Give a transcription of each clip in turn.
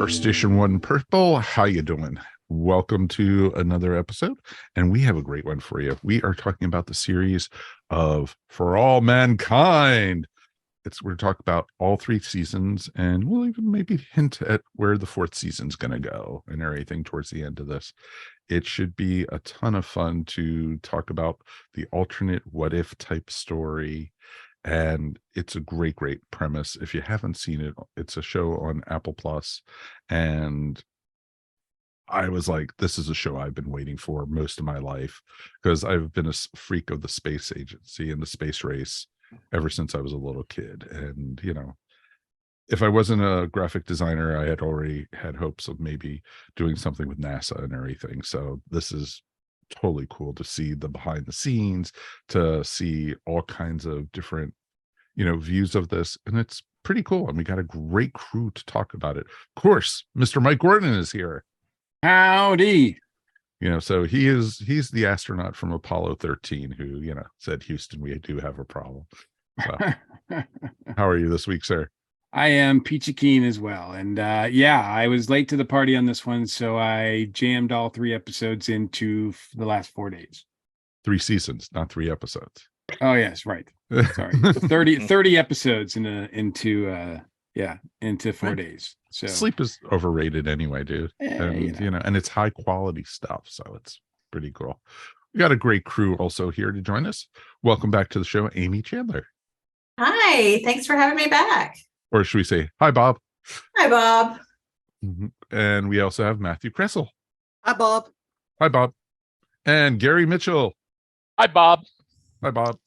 Our Station One Purple, how you doing? Welcome to another episode, and we have a great one for you. We are talking about the series of For All Mankind. We're talking about all 3 seasons, and we'll even maybe hint at where the 4th season's going to go and everything towards the end of this. It should be a ton of fun to talk about the alternate what if type story. And it's a great premise. If you haven't seen it, it's a show on Apple Plus, and I was like, this is a show I've been waiting for most of my life, because I've been a freak of the space agency and the space race ever since I was a little kid. And if I wasn't a graphic designer, I had already had hopes of maybe doing something with NASA and everything. So this is totally cool to see the behind the scenes, to see all kinds of different views of this, and it's pretty cool. And we got a great crew to talk about it. Of course, Mr. Mike Gordon is here. Howdy. So he's the astronaut from Apollo 13 who said, Houston, we do have a problem. So how are you this week, sir? I am peachy keen as well. And I was late to the party on this one, so I jammed all 3 episodes into the last 4 days. 3 seasons, not 3 episodes. Oh yes, right. Sorry. 30 episodes into 4 days. So sleep is overrated anyway, dude. And and it's high quality stuff, so it's pretty cool. We got a great crew also here to join us. Welcome back to the show, Amy Chandler. Hi, thanks for having me back. Or should we say hi, Bob? Hi, Bob. And we also have Matthew Kresel. Hi, Bob. Hi, Bob. And Gary Mitchell. Hi, Bob. Hi, Bob.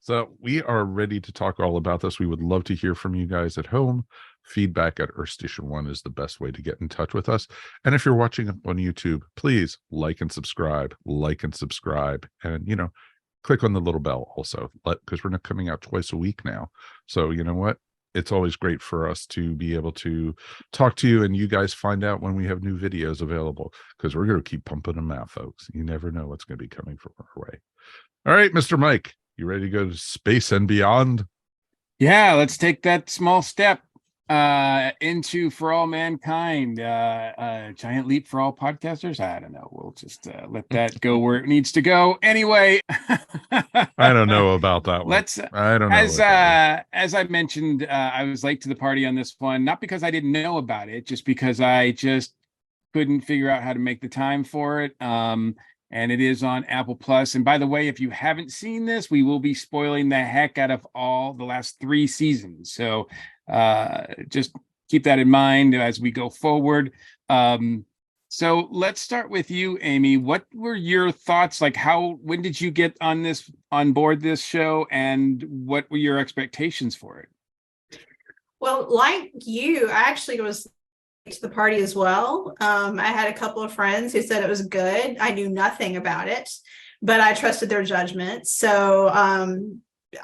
So we are ready to talk all about this. We would love to hear from you guys at home. Feedback at Earth Station One is the best way to get in touch with us. And if you're watching on YouTube, please like and subscribe, and click on the little bell also, because we're not coming out twice a week now. So you know what? It's always great for us to be able to talk to you, and you guys find out when we have new videos available, because we're going to keep pumping them out, folks. You never know what's going to be coming from our way. All right, Mr. Mike, you ready to go to space and beyond? Yeah, let's take that small step into For All Mankind, giant leap for all podcasters. I don't know. We'll just let that go where it needs to go. Anyway, I don't know about that one. I don't know. As I mentioned, I was late to the party on this one, not because I didn't know about it, just because I just couldn't figure out how to make the time for it. And it is on Apple Plus. And by the way, if you haven't seen this, we will be spoiling the heck out of all the last 3 seasons. So just keep that in mind as we go forward. So let's start with you, Amy. What were your thoughts? Like, when did you get on board this show, and what were your expectations for it? Well, like you, I actually was to the party as well. I had a couple of friends who said it was good. I knew nothing about it, but I trusted their judgment. So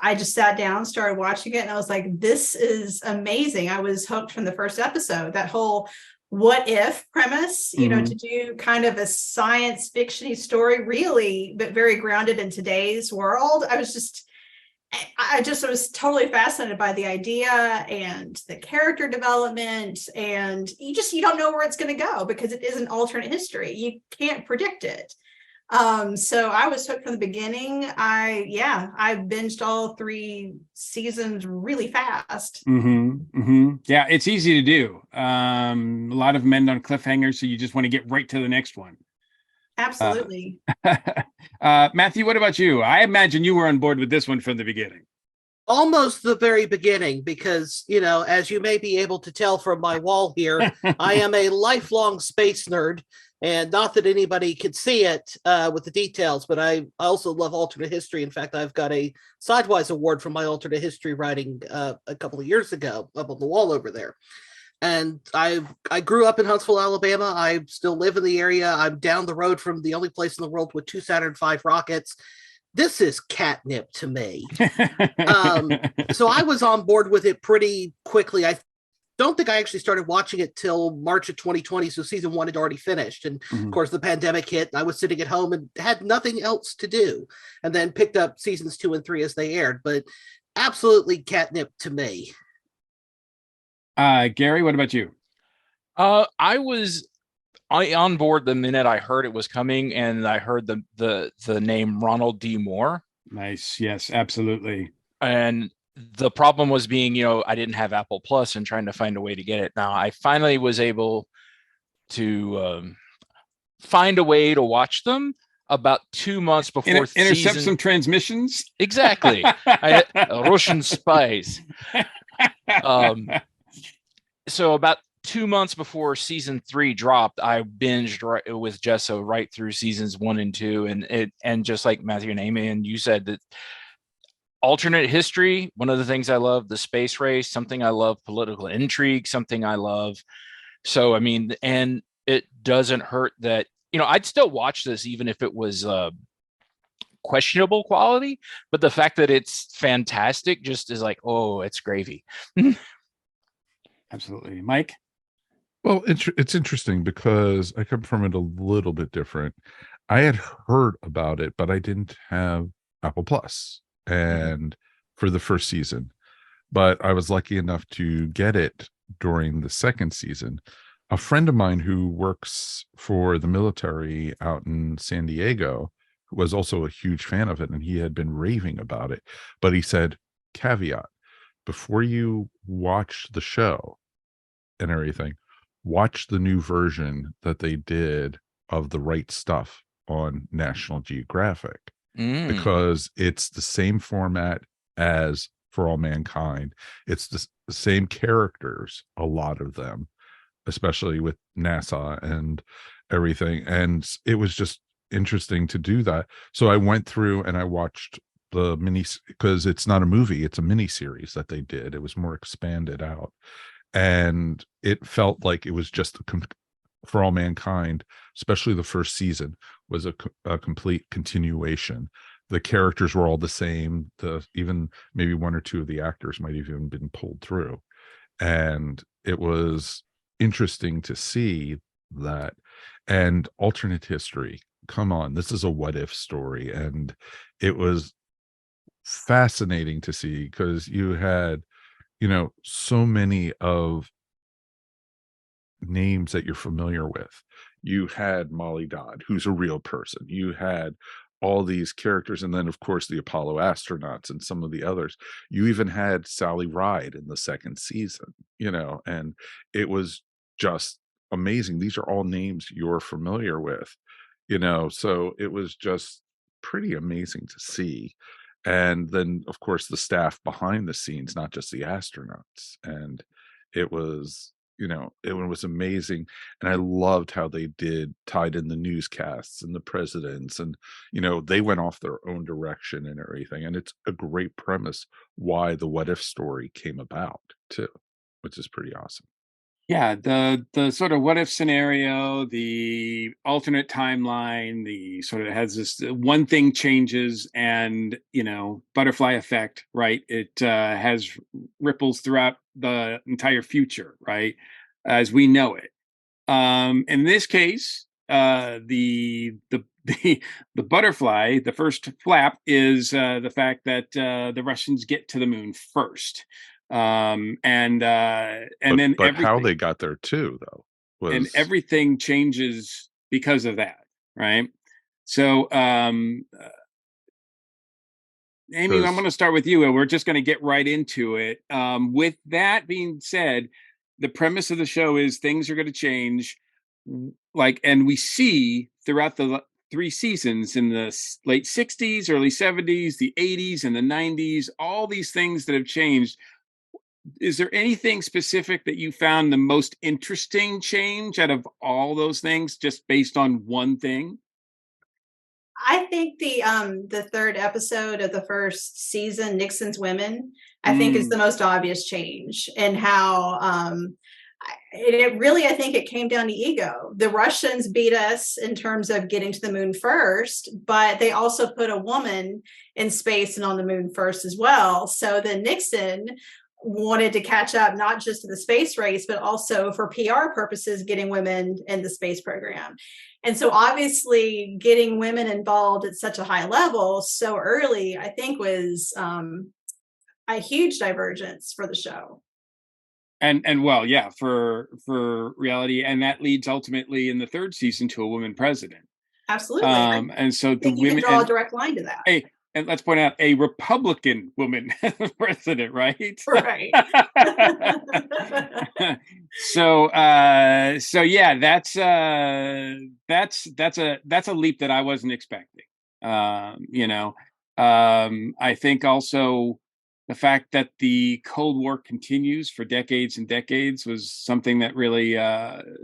I just sat down, started watching it, and I was like, this is amazing. I was hooked from the first episode. That whole what if premise, to do kind of a science fiction-y story, really, but very grounded in today's world. I was totally fascinated by the idea and the character development, and you don't know where it's going to go because it is an alternate history. You can't predict it. So I was hooked from the beginning. I binged all 3 seasons really fast. Yeah, it's easy to do. A lot of them end on cliffhangers, so you just want to get right to the next one. Absolutely. Matthew, what about you? I imagine you were on board with this one from the beginning. Almost the very beginning, because, as you may be able to tell from my wall here, I am a lifelong space nerd, and not that anybody could see it with the details, but I also love alternate history. In fact, I've got a Sidewise award from my alternate history writing a couple of years ago up on the wall over there. And I grew up in Huntsville, Alabama. I still live in the area. I'm down the road from the only place in the world with 2 Saturn V rockets. This is catnip to me. So I was on board with it pretty quickly. I don't think I actually started watching it till March of 2020. So season 1 had already finished. And of course, the pandemic hit. And I was sitting at home and had nothing else to do. And then picked up seasons 2 and 3 as they aired. But absolutely catnip to me. Gary, what about you? I was on board the minute I heard it was coming, and I heard the name Ronald D. Moore. Nice. Yes, absolutely. And the problem was being, I didn't have Apple Plus and trying to find a way to get it. Now I finally was able to find a way to watch them about 2 months before intercept season. some transmissions. Exactly. Russian spies. So about 2 months before season 3 dropped, I binged with Gesso right through seasons 1 and 2, and just like Matthew and Amy and you said, that alternate history, one of the things I love, the space race, something I love, political intrigue, something I love. So I mean, and it doesn't hurt that I'd still watch this even if it was questionable quality, but the fact that it's fantastic just is like, oh, it's gravy. Absolutely. Mike? Well, it's interesting because I come from it a little bit different. I had heard about it, but I didn't have Apple Plus and for the first season. But I was lucky enough to get it during the second season. A friend of mine who works for the military out in San Diego was also a huge fan of it, and he had been raving about it. But he said, caveat, before you watch the show and everything, watch the new version that they did of The Right Stuff on National Geographic, because it's the same format as For All Mankind. It's the same characters, a lot of them, especially with NASA and everything. And it was just interesting to do that. So I went through and I watched the mini, because it's not a movie, it's a mini series that they did. It was more expanded out. And it felt like it was just For All Mankind, especially the first season, was a complete continuation. The characters were all the same. Even maybe one or two of the actors might have even been pulled through. And it was interesting to see that. And alternate history, come on, this is a what if story. And it was fascinating to see because you had so many of names that you're familiar with. You had Molly Dodd, who's a real person. You had all these characters, and then of course the Apollo astronauts and some of the others. You even had Sally Ride in the second season, and it was just amazing. These are all names you're familiar with, so it was just pretty amazing to see. And then of course the staff behind the scenes, not just the astronauts. And it was it was amazing. And I loved how they tied in the newscasts and the presidents, and they went off their own direction and everything. And it's a great premise why the what if story came about too, which is pretty awesome. Yeah, the sort of what if scenario, the alternate timeline, the sort of has this one thing changes and butterfly effect, right? It has ripples throughout the entire future, right, as we know it. In this case, the the butterfly, the first flap, is the fact that the Russians get to the moon first. And then but how they got there too, though, and was everything changes because of that, right? So Amy, I'm going to start with you, and we're just going to get right into it. With that being said, the premise of the show is things are going to change, and we see throughout the 3 seasons in the late 60s, early 70s, the 80s, and the 90s, all these things that have changed. Is there anything specific that you found the most interesting change out of all those things, just based on one thing? I think the third episode of the first season, Nixon's Women, I think is the most obvious change, and how it really, I think it came down to ego. The Russians beat us in terms of getting to the moon first, but they also put a woman in space and on the moon first as well. So then Nixon wanted to catch up, not just to the space race, but also for PR purposes, getting women in the space program. And so obviously getting women involved at such a high level so early, I think was a huge divergence for the show. And well, yeah, for reality, and that leads ultimately in the third season to a woman president. Absolutely. And so I the think you can women draw a direct line to that. and let's point out a Republican woman president, right? Right. So yeah, that's a leap that I wasn't expecting. I think also the fact that the Cold War continues for decades and decades was something that really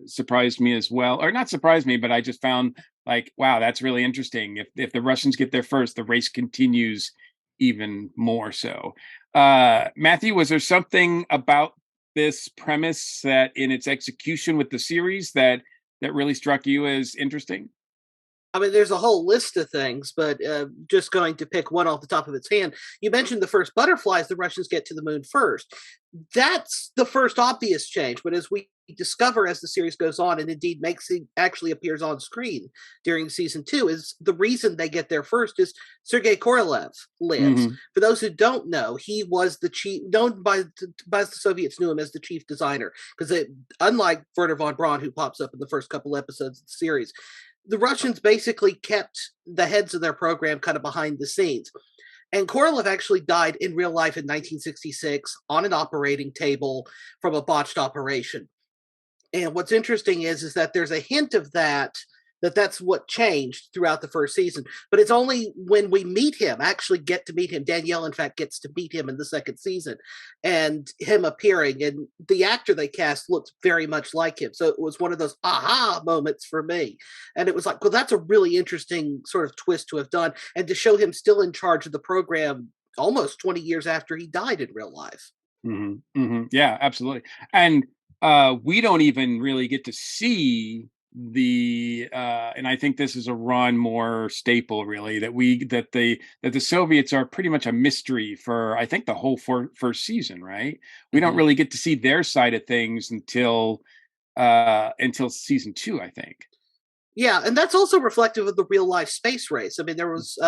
surprised me as well. Or not surprised me, but I just found like, wow, that's really interesting. If the Russians get there first, the race continues even more so. Matthew, was there something about this premise that in its execution with the series that really struck you as interesting? I mean, there's a whole list of things, but just going to pick one off the top of its hand. You mentioned the first butterflies, the Russians get to the moon first. That's the first obvious change. But as we discover as the series goes on, and indeed actually appears on screen during season 2, is the reason they get there first is Sergei Korolev lives. Mhm. For those who don't know, he was the chief, known by the Soviets knew him as the chief designer, because unlike Werner von Braun, who pops up in the first couple episodes of the series, the Russians basically kept the heads of their program kind of behind the scenes. And Korolev actually died in real life in 1966 on an operating table from a botched operation. And what's interesting is that there's a hint of that's what changed throughout the first season. But it's only when we meet him, actually get to meet him. Danielle, in fact, gets to meet him in the second season, and him appearing. And the actor they cast looked very much like him. So it was one of those aha moments for me. And it was like, well, that's a really interesting sort of twist to have done. And to show him still in charge of the program almost 20 years after he died in real life. Mm-hmm. Mm-hmm. Yeah, absolutely. And we don't even really get to see and I think this is a Ron Moore staple, really, that the Soviets are pretty much a mystery for, I think, the whole first season, right? We don't really get to see their side of things until season 2, I think. Yeah, and that's also reflective of the real life space race. I mean, there was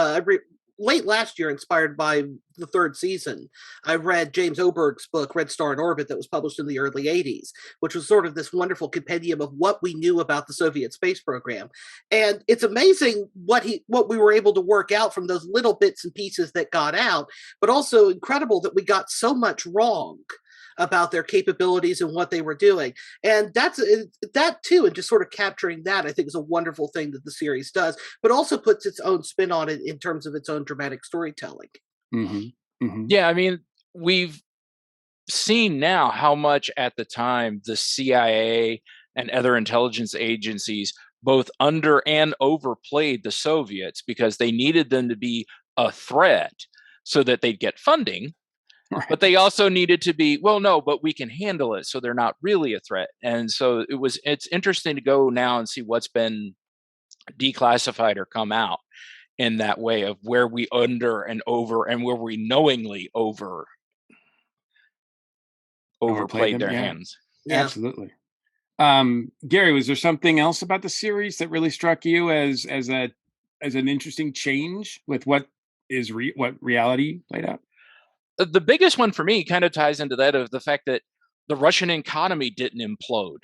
late last year, inspired by the third season, I read James Oberg's book, Red Star in Orbit, that was published in the early 80s, which was sort of this wonderful compendium of what we knew about the Soviet space program. And it's amazing what we were able to work out from those little bits and pieces that got out, but also incredible that we got so much wrong about their capabilities and what they were doing. And that too, and just sort of capturing that, I think, is a wonderful thing that the series does, but also puts its own spin on it in terms of its own dramatic storytelling. Mm-hmm. Mm-hmm. Yeah, I mean, we've seen now how much at the time the CIA and other intelligence agencies both under and overplayed the Soviets because they needed them to be a threat so that they'd get funding. Right. But they also needed to be, well, no, but we can handle it, so they're not really a threat. And so it's interesting to go now and see what's been declassified or come out in that way of where we under and over and where we knowingly overplayed their hands. Yeah. Absolutely. Gary, was there something else about the series that really struck you as an interesting change with what reality played out? The biggest one for me kind of ties into that of the fact that the Russian economy didn't implode.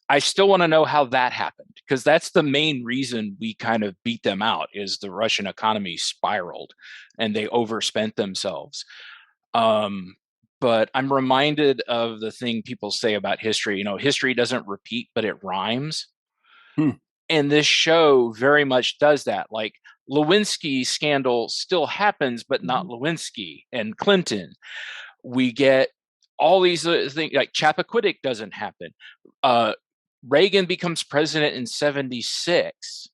I still want to know how that happened, because that's the main reason we kind of beat them out, is the Russian economy spiraled and they overspent themselves. But I'm reminded of the thing people say about history. You know, history doesn't repeat, but it rhymes. And this show very much does that. Like, Lewinsky scandal still happens, but not Lewinsky and Clinton. We get all these things, like Chappaquiddick doesn't happen. Reagan becomes president in 1976.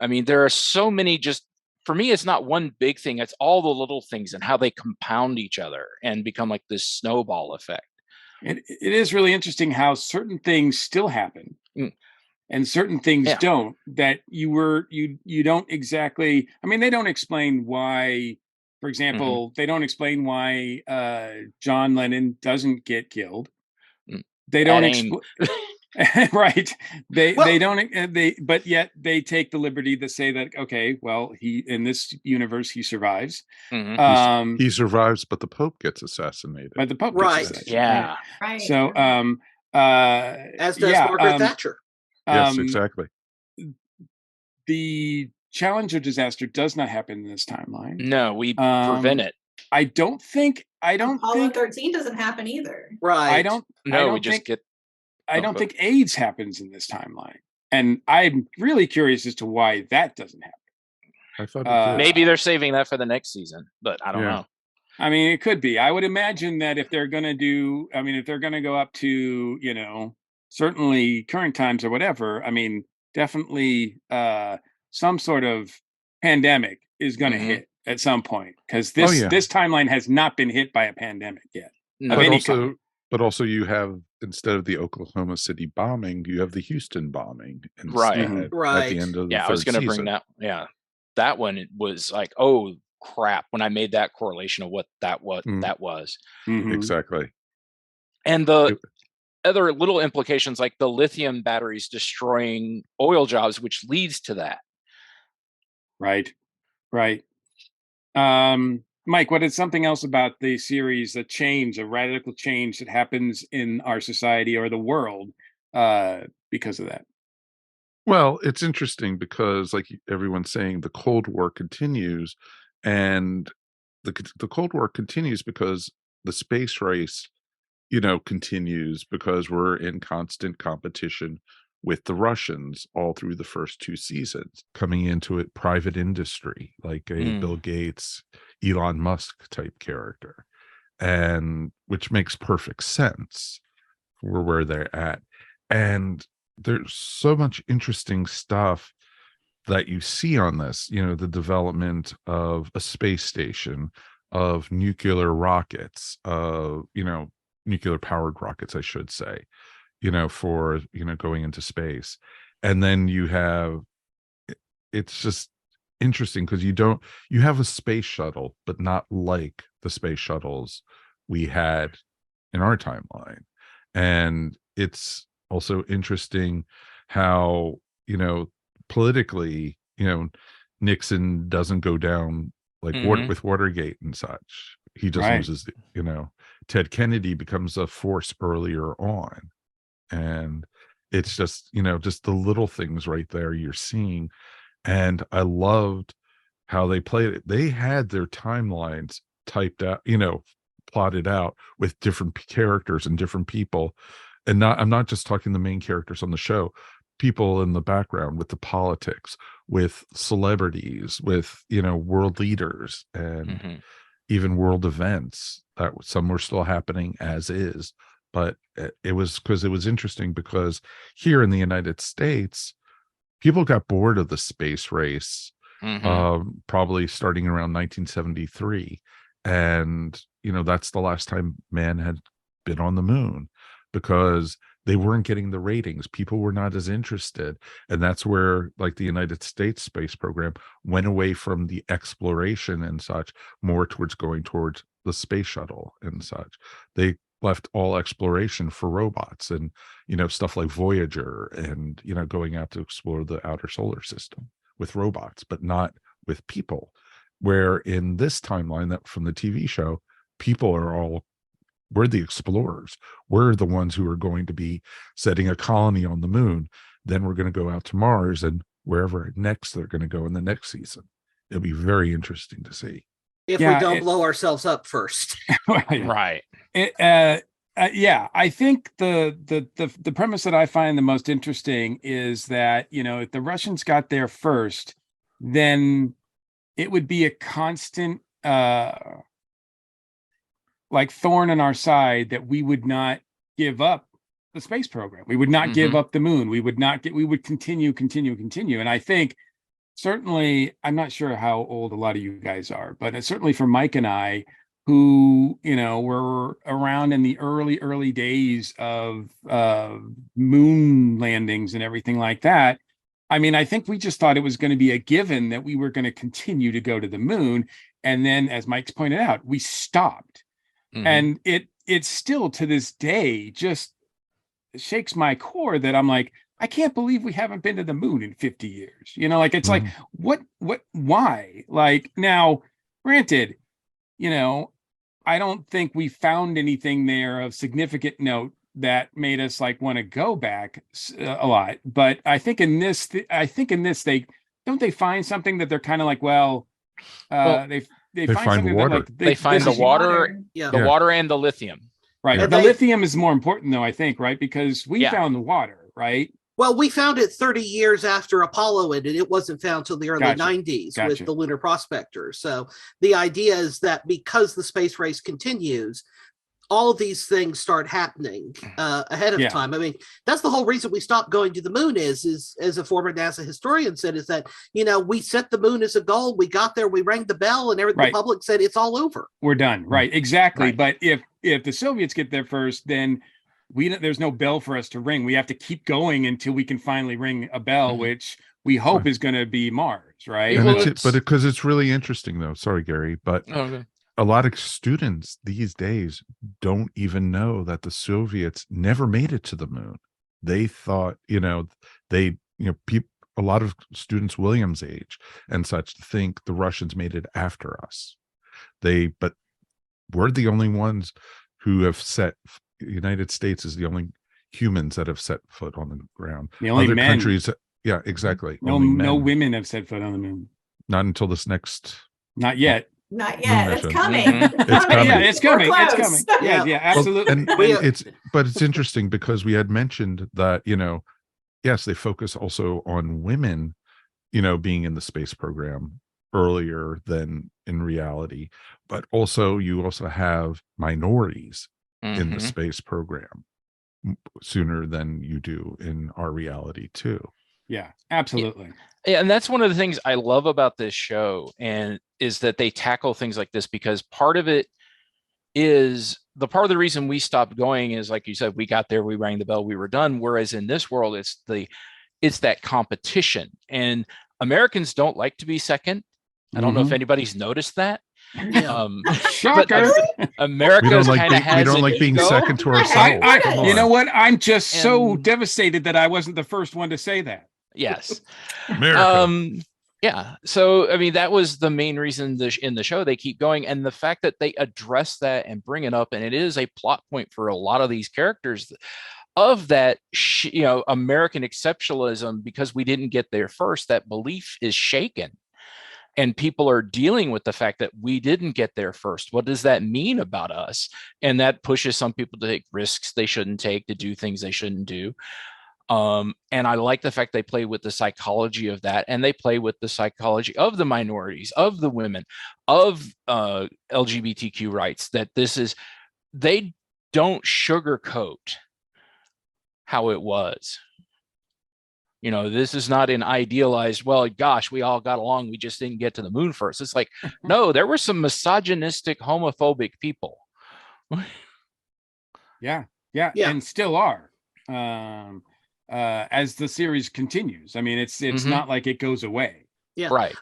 I mean, there are so many, just for me, it's not one big thing. It's all the little things and how they compound each other and become like this snowball effect. It is really interesting how certain things still happen. And certain things don't, that you don't exactly, I mean, they don't explain why, for example, they don't explain why John Lennon doesn't get killed. They don't explain. Right. They Well- don't but yet they take the liberty to say that, okay, well, he in this universe he survives. Mhm. He survives, but the Pope gets assassinated. But the Pope Right. gets assassinated. Yeah. Right. So As does Margaret um, Thatcher. Yes, exactly. the Challenger disaster does not happen in this timeline. No, we prevent it. I don't think Apollo 13 doesn't happen either. Right. I don't No, we just think get I Oh, don't but- think AIDS happens in this timeline. And I'm really curious as to why that doesn't happen. I thought Uh, it did. maybe they're saving that for the next season, but I don't Yeah. know. I mean, it could be. I would imagine that if they're going to if they're going to go up to, certainly current times or whatever, I mean, definitely some sort of pandemic is going to Mhm. hit at some point, because Oh, yeah. this timeline has not been hit by a pandemic yet. No, Of But any also, kind. but also, you have, instead of the Oklahoma City bombing, you have the Houston bombing Right. instead at Right. the end of the yeah, I was third going to bring season. that. Yeah, that one it was like, oh crap, when I made that correlation of what that was. Mm. That was, Mhm. Exactly. and the It- other little implications like the lithium batteries destroying oil jobs, which leads to that. Right. Mike, what is something else about the series, a radical change that happens in our society or the world because of that? Well, it's interesting because, like everyone's saying, the Cold War continues, and the Cold War continues because the space race, continues because we're in constant competition with the Russians all through the first two seasons, coming into it private industry, like a Mm. Bill Gates, Elon Musk type character, and which makes perfect sense for where they're at. And there's so much interesting stuff that you see on this, the development of a space station, of nuclear rockets, nuclear powered rockets, I should say, for, going into space. And then you have, it's just interesting because you have a space shuttle, but not like the space shuttles we had in our timeline. And it's also interesting how, politically, Nixon doesn't go down like Mhm. with Watergate and such. He just Right. loses, Ted Kennedy becomes a force earlier on. And it's just, just the little things right there you're seeing. And I loved how they played it. They had their timelines typed out, plotted out with different characters and different people. And I'm not just talking the main characters on the show, people in the background with the politics, with celebrities, with, world leaders, and Mhm. even world events that some were still happening as is. But it was because it was interesting because here in the United States, people got bored of the space race, Mhm. probably starting around 1973. And, that's the last time man had been on the moon because they weren't getting the ratings. People were not as interested. And that's where, like, the United States space program went away from the exploration and such, more towards going towards the space shuttle and such. They left all exploration for robots and, stuff like Voyager and, going out to explore the outer solar system with robots, but not with people. Where in this timeline that from the TV show, we're the explorers. We're the ones who are going to be setting a colony on the moon. Then we're going to go out to Mars and wherever next they're going to go in the next season. It'll be very interesting to see. If Yeah, we don't blow ourselves up first. Right. Yeah, I think the premise that I find the most interesting is that, if the Russians got there first, then it would be a constant like thorn in our side that we would not give up the space program. We would not give Mhm. up the moon. We would continue. And I think certainly, I'm not sure how old a lot of you guys are, but certainly for Mike and I, who, were around in the early days of moon landings and everything like that. I mean, I think we just thought it was going to be a given that we were going to continue to go to the moon. And then, as Mike's pointed out, we stopped. Mhm. And it's still to this day just shakes my core that I'm like, I can't believe we haven't been to the moon in 50 years. You know, like it's like, why? Like now, granted, you know, I don't think we found anything there of significant note that made us like want to go back a lot. But I think in this, they find something that they're kind of like, well, they find something water. that like they find the water, the water and the lithium. Right. Yeah. The lithium is more important though, I think, right? Because we found the water, right? Well, we found it 30 years after Apollo ended. It wasn't found till the early 90s with the lunar prospectors. So the idea is that because the space race continues, all these things start happening ahead of time. I mean, that's the whole reason we stopped going to the moon is as a former NASA historian said, is that, you know, we set the moon as a goal. We got there, we rang the bell, and everything. The public said it's all over. We're done. Right. Exactly. Right. But if the Soviets get there first, then there's no bell for us to ring. We have to keep going until we can finally ring a bell, which we hope is going to be Mars, right? And because it's really interesting though. Sorry, Gary, but a lot of students these days don't even know that the Soviets never made it to the moon. They thought, a lot of students William's age and such think the Russians made it after us. But we're the only ones who have United States is the only humans that have set foot on the ground. The only other men. Countries, yeah, exactly. No women have set foot on the moon. Not until this next. Not yet. Not yet. It's coming. It's coming. Yeah, it's coming. It's coming. Yeah, absolutely. Well, it's interesting because we had mentioned that, yes, they focus also on women, being in the space program earlier than in reality, but also you also have minorities in the space program sooner than you do in our reality too. Yeah, absolutely. Yeah, and that's one of the things I love about this show, and is that they tackle things like this, because part of it is the part of the reason we stopped going is, like you said, we got there, we rang the bell, we were done. Whereas in this world, it's that competition, and Americans don't like to be second. I don't know if anybody's noticed that. Shocker. America we don't like being second to ourselves. You know what? I'm just so devastated that I wasn't the first one to say that. Yes. America. Yeah. So, I mean, that was the main reason in the show they keep going. And the fact that they address that and bring it up, and it is a plot point for a lot of these characters of that, American exceptionalism, because we didn't get there first, that belief is shaken. And people are dealing with the fact that we didn't get there first. What does that mean about us? And that pushes some people to take risks they shouldn't take, to do things they shouldn't do. And I like the fact they play with the psychology of that, and they play with the psychology of the minorities, of the women, of LGBTQ rights, that they don't sugarcoat how it was. This is not an idealized, well, gosh, we all got along, we just didn't get to the moon first. It's like, no, there were some misogynistic, homophobic people. Yeah, and still are. As the series continues. I mean, it's not like it goes away. Yeah. Right.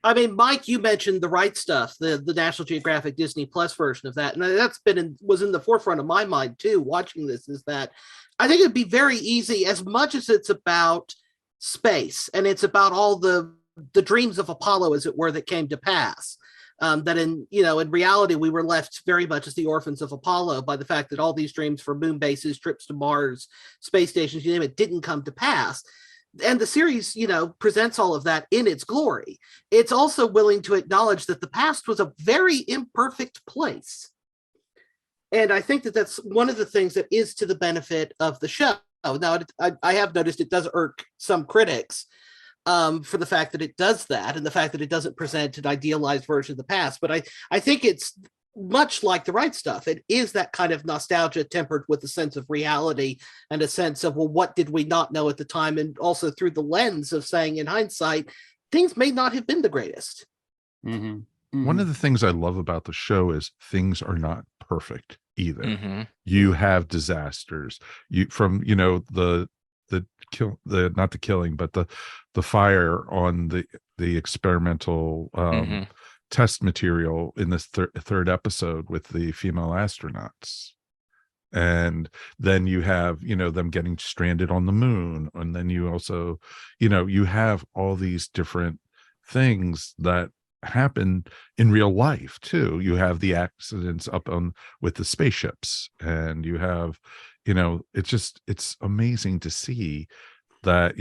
I mean, Mike, you mentioned the Right Stuff, the National Geographic Disney Plus version of that. And that's was in the forefront of my mind too, watching this, is that I think it'd be very easy, as much as it's about space and it's about all the dreams of Apollo, as it were, that came to pass. That in reality, we were left very much as the orphans of Apollo by the fact that all these dreams for moon bases, trips to Mars, space stations, you name it, didn't come to pass. And the series, presents all of that in its glory. It's also willing to acknowledge that the past was a very imperfect place. And I think that that's one of the things that is to the benefit of the show. Now, I have noticed it does irk some critics for the fact that it does that, and the fact that it doesn't present an idealized version of the past. But I think it's much like the Right Stuff. It is that kind of nostalgia tempered with a sense of reality and a sense of, well, what did we not know at the time? And also through the lens of saying, in hindsight, things may not have been the greatest. One of the things I love about the show is things are not perfect either. You have disasters. The not the killing, but the fire on the experimental test material in this third episode with the female astronauts. And then you have, them getting stranded on the moon. And then you also, you have all these different things that happen in real life too. You have the accidents up on with the spaceships, and you have, it's amazing to see that,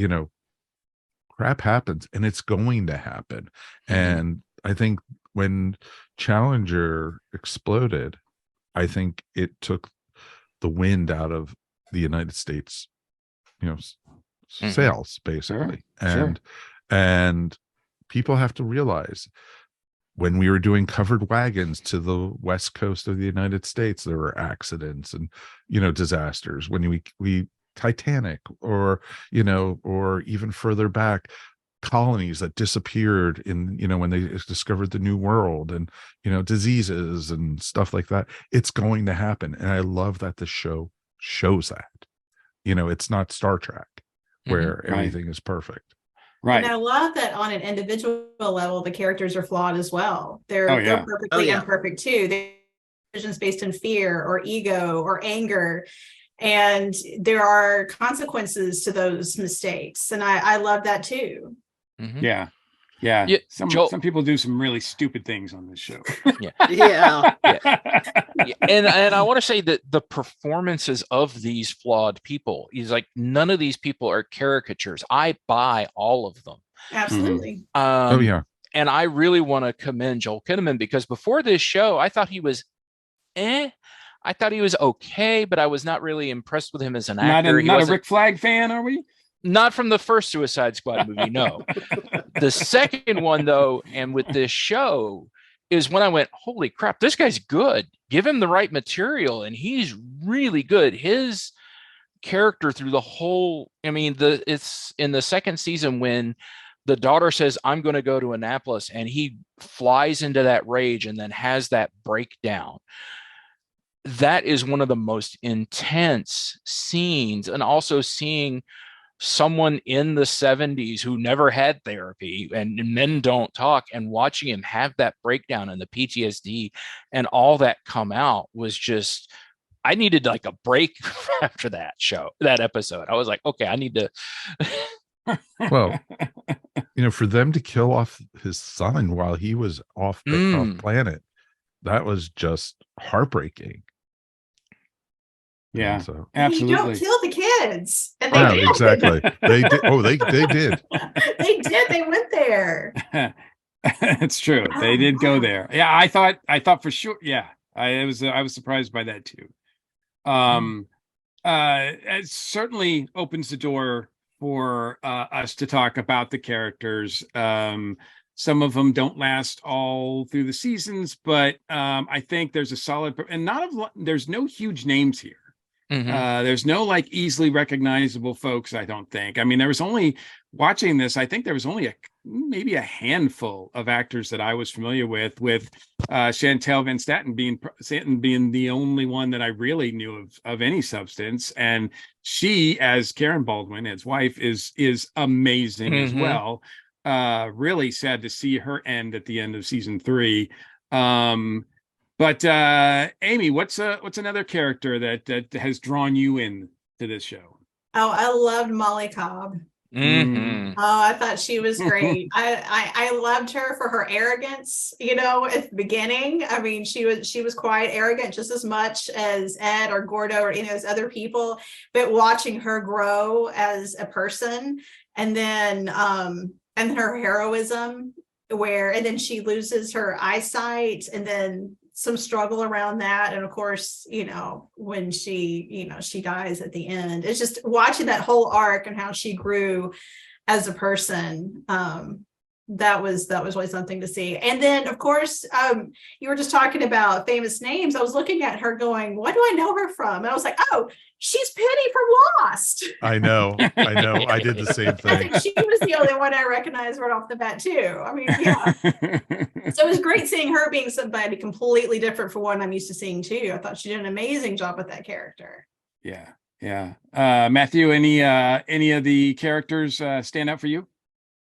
crap happens, and it's going to happen. And I think when Challenger exploded, I think it took the wind out of the United States, sails, basically. And people have to realize, when we were doing covered wagons to the west coast of the United States, there were accidents and, disasters. When we Titanic, or, or even further back, colonies that disappeared in, when they discovered the New World, and, diseases and stuff like that. It's going to happen. And I love that the show shows that, it's not Star Trek where everything is perfect. Right. And I love that on an individual level, the characters are flawed as well. They're perfectly imperfect too. They're decisions based in fear or ego or anger. And there are consequences to those mistakes. And I love that too. Yeah. Some people do some really stupid things on this show. And I want to say that the performances of these flawed people is like, none of these people are caricatures. I buy all of them. Absolutely. And I really want to commend Joel Kinnaman, because before this show, I thought he was I thought he was okay, but I was not really impressed with him as an actor. Not a Rick Flag fan, are we? Not from the first Suicide Squad movie, no. The second one, though, and with this show, is when I went, holy crap, this guy's good. Give him the right material, and he's really good. His character through the whole, it's in the second season when the daughter says, I'm going to go to Annapolis, and he flies into that rage and then has that breakdown. That is one of the most intense scenes. And also seeing someone in the 70s who never had therapy, and men don't talk, and watching him have that breakdown and the PTSD and all that come out was just, I needed like a break after that episode. I was like, okay, I need to. Well, for them to kill off his son while he was off planet, that was just heartbreigking. Yeah, so, absolutely. You don't kill the kids. And they did. Exactly. They did. Oh, they did. They did. They went there. It's true. They did go there. Yeah, I thought for sure. Yeah, I was surprised by that too. It certainly opens the door for us to talk about the characters. Some of them don't last all through the seasons, but I think there's a solid, and there's no huge names here. There's no like easily recognizable folks, I don't think. There was only, watching this, I think there was only maybe a handful of actors that I was familiar with Chantal Van Statten being the only one that I really knew of any substance. And she, as Karen Baldwin, his wife, is amazing as well. Really sad to see her end at the end of season 3. But Amy, what's another character that has drawn you in to this show? Oh, I loved Molly Cobb. Oh, I thought she was great. I loved her for her arrogance, at the beginning. She was quite arrogant, just as much as Ed or Gordo or any of those other people, but watching her grow as a person, and then her heroism, and then she loses her eyesight, and then some struggle around that, and of course, when she dies at the end. It's just watching that whole arc and how she grew as a person. That was really something to see. And then, of course, you were just talking about famous names. I was looking at her going, what do I know her from? And I was like, oh, she's Penny from Lost. I know. I did the same thing. I think she was the only one I recognized right off the bat too. Yeah. So it was great seeing her being somebody completely different from what I'm used to seeing too. I thought she did an amazing job with that character. Yeah. Matthew, any of the characters stand out for you?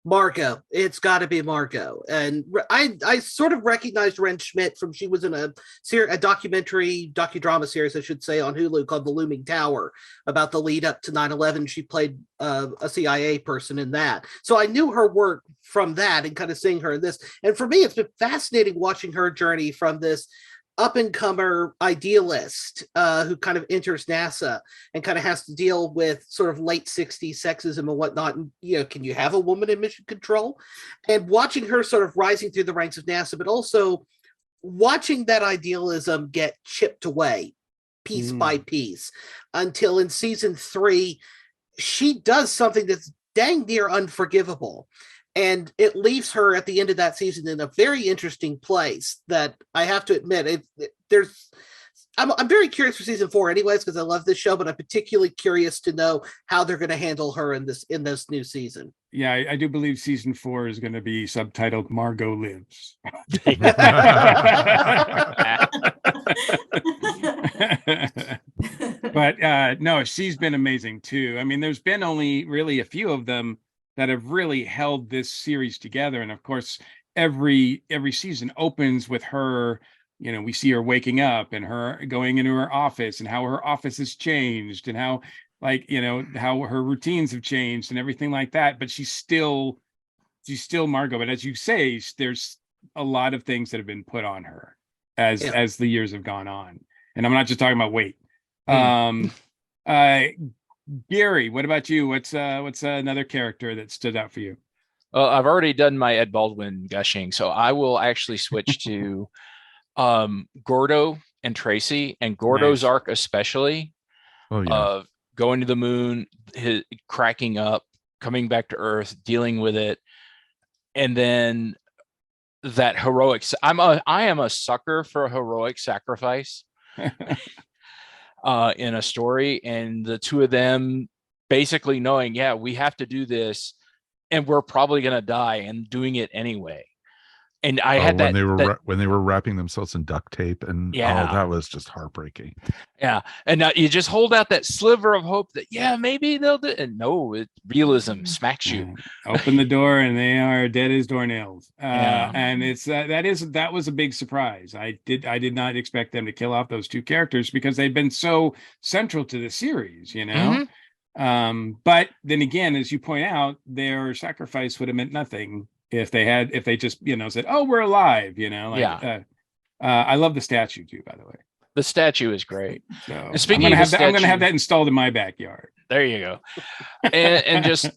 Margot. It's got to be Margot. And I sort of recognized Ren Schmidt from, she was in a docudrama series, I should say, on Hulu called The Looming Tower about the lead up to 9/11. She played a CIA person in that. So I knew her work from that and kind of seeing her in this. And for me, it's been fascinating watching her journey from this up-and-comer idealist who kind of enters NASA and kind of has to deal with sort of late 60s sexism and whatnot. And, can you have a woman in mission control? And watching her sort of rising through the ranks of NASA, but also watching that idealism get chipped away piece by piece until in season 3, she does something that's dang near unforgivable. And it leaves her at the end of that season in a very interesting place that I have to admit, I'm very curious for season 4 anyways, because I love this show, but I'm particularly curious to know how they're going to handle her in this new season. Yeah, I do believe season 4 is going to be subtitled Margot Lives. But no, she's been amazing too. I mean, there's been only really a few of them that have really held this series together. And of course, every season opens with her, we see her waking up and her going into her office and how her office has changed and how how her routines have changed and everything like that. But she's still Margot. But as you say, there's a lot of things that have been put on her as the years have gone on. And I'm not just talking about weight. Gary, what about you? What's another character that stood out for you? Well, I've already done my Ed Baldwin gushing, so I will actually switch to Gordo and Tracy, and Gordo's arc especially. Oh yeah. Going to the moon, cracking up, coming back to Earth, dealing with it, and then that heroic. I am a sucker for a heroic sacrifice. In a story, and the two of them basically knowing, we have to do this and we're probably going to die, and doing it anyway. And I had when they were wrapping themselves in duct tape, and that was just heartbreaking. Yeah. And you just hold out that sliver of hope that maybe they'll do, and no, realism smacks you. Open the door and they are dead as doornails. And it's that was a big surprise. I did not expect them to kill off those two characters because they've been so central to the series, but then again, as you point out, their sacrifice would have meant nothing if they just said, "Oh, we're alive," I love the statue too, by the way. The statue is great. So I'm gonna have that installed in my backyard. There you go. And just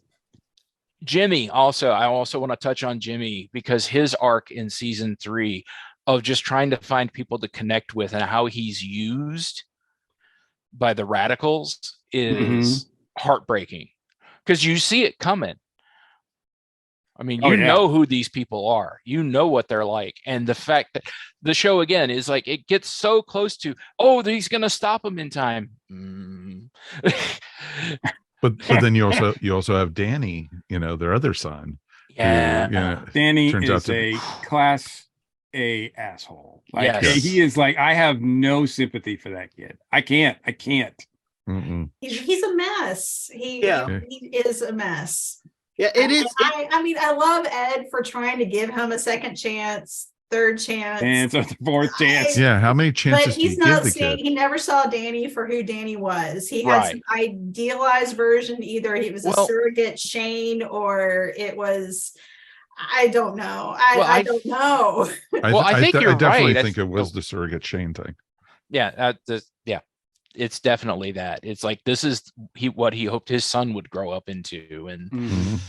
Jimmy also, I also want to touch on Jimmy, because his arc in season 3 of just trying to find people to connect with and how he's used by the radicals is heartbreaking, because you see it coming. I mean, know who these people are, what they're like. And the fact that the show again is like, it gets so close to, he's going to stop them in time. But then you also have Danny, their other son. Yeah. Danny is a class A asshole. He is like, I have no sympathy for that kid. I can't. He's a mess. He is a mess. Yeah, it is. I mean, I love Ed for trying to give him a second chance, third chance, and so the fourth chance. How many chances? But he's not seeing. He never saw Danny for who Danny was. He had an idealized version. Either he was a surrogate Shane, or it was. I don't know. I don't know. I think you're right. I definitely think it was the surrogate Shane thing. Yeah. It's definitely that. It's like, this is what he hoped his son would grow up into. And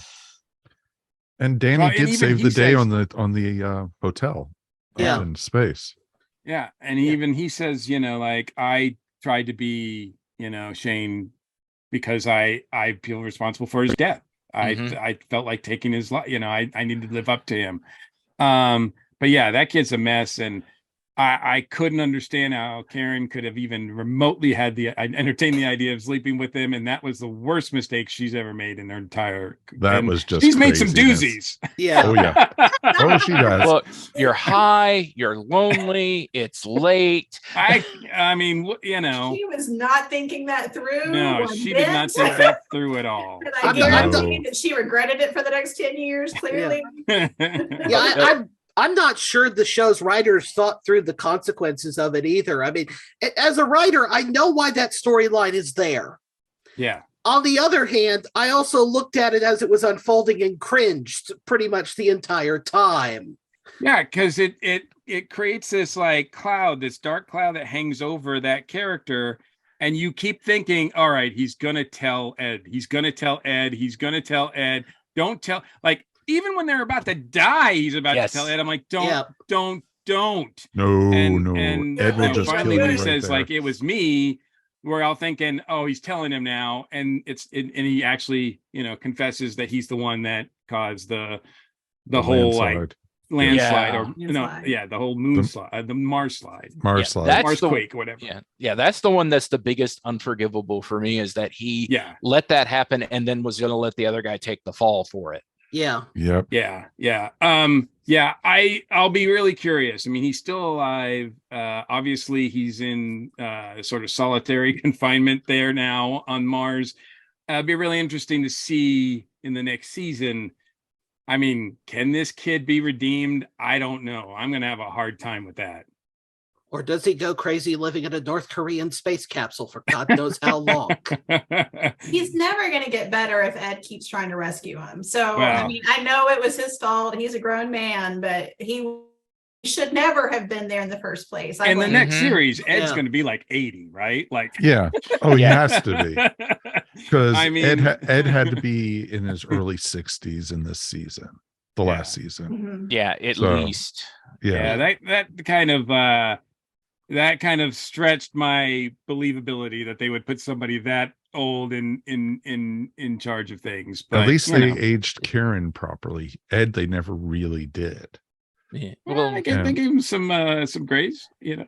and Danny did save the day on the hotel in space. Yeah. And he says, I tried to be, Shane, because I feel responsible for his death. I felt like taking his life, I needed to live up to him. But that kid's a mess. And I couldn't understand how Karen could have even remotely entertained the idea of sleeping with him, and that was the worst mistake she's ever made in her entire. That was just she's made some craziness. doozies. Yeah. Oh yeah. Oh, she does. Look, you're high, you're lonely, it's late. I mean, you know, She was not thinking that through. no, one she bit. did not think that through at all. And I'm I not- guarantee that she regretted it for the next 10 years, clearly. Yeah, I'm not sure the show's writers thought through the consequences of it either. I mean, as a writer, I know why that storyline is there. Yeah. On the other hand, I also looked at it as it was unfolding and cringed pretty much the entire time. Yeah, because it creates this like cloud, this dark cloud that hangs over that character, and you keep thinking, all right, he's gonna tell Ed, he's gonna tell Ed, he's gonna tell Ed. Don't tell, like, even when they're about to die, he's about Yes. to tell Ed. I'm like, don't. No, And no. Ed will just finally kill when you he right says there. like it was me, we're all thinking, oh, he's telling him now, and and he actually, you know, confesses that he's the one that caused the whole like landslide, Yeah. or Landslide. the whole moon slide, the Mars slide, Mars Yeah, slide. that's Mars the- quake, whatever. Yeah, that's the one that's the biggest unforgivable for me, is that he Yeah, let that happen and then was going to let the other guy take the fall for it. Yeah. Yep. yeah. I'll be really curious. I mean, he's still alive. Obviously, he's in sort of solitary confinement there now on Mars. It'll be really interesting to see in the next season. I mean, can this kid be redeemed? I don't know. I'm going to have a hard time with that. Or does he go crazy living in a North Korean space capsule for God knows how long? He's never going to get better if Ed keeps trying to rescue him. So, Well. I mean, I know it was his fault. He's a grown man, but he should never have been there in the first place. In the blame next Mhm. series, Ed's Yeah. going to be like 80, right? Like, Yeah. Oh, he Yeah. has to be, because I mean- Ed had to be in his early 60s in this season, the last season. him. Mhm. Yeah, at So- least. Yeah. that kind of stretched my believability that they would put somebody that old in charge of things. But At least you they know. aged Karen properly. Ed, they never really did. Yeah. Well, Well, I guess they gave him some grace, you know.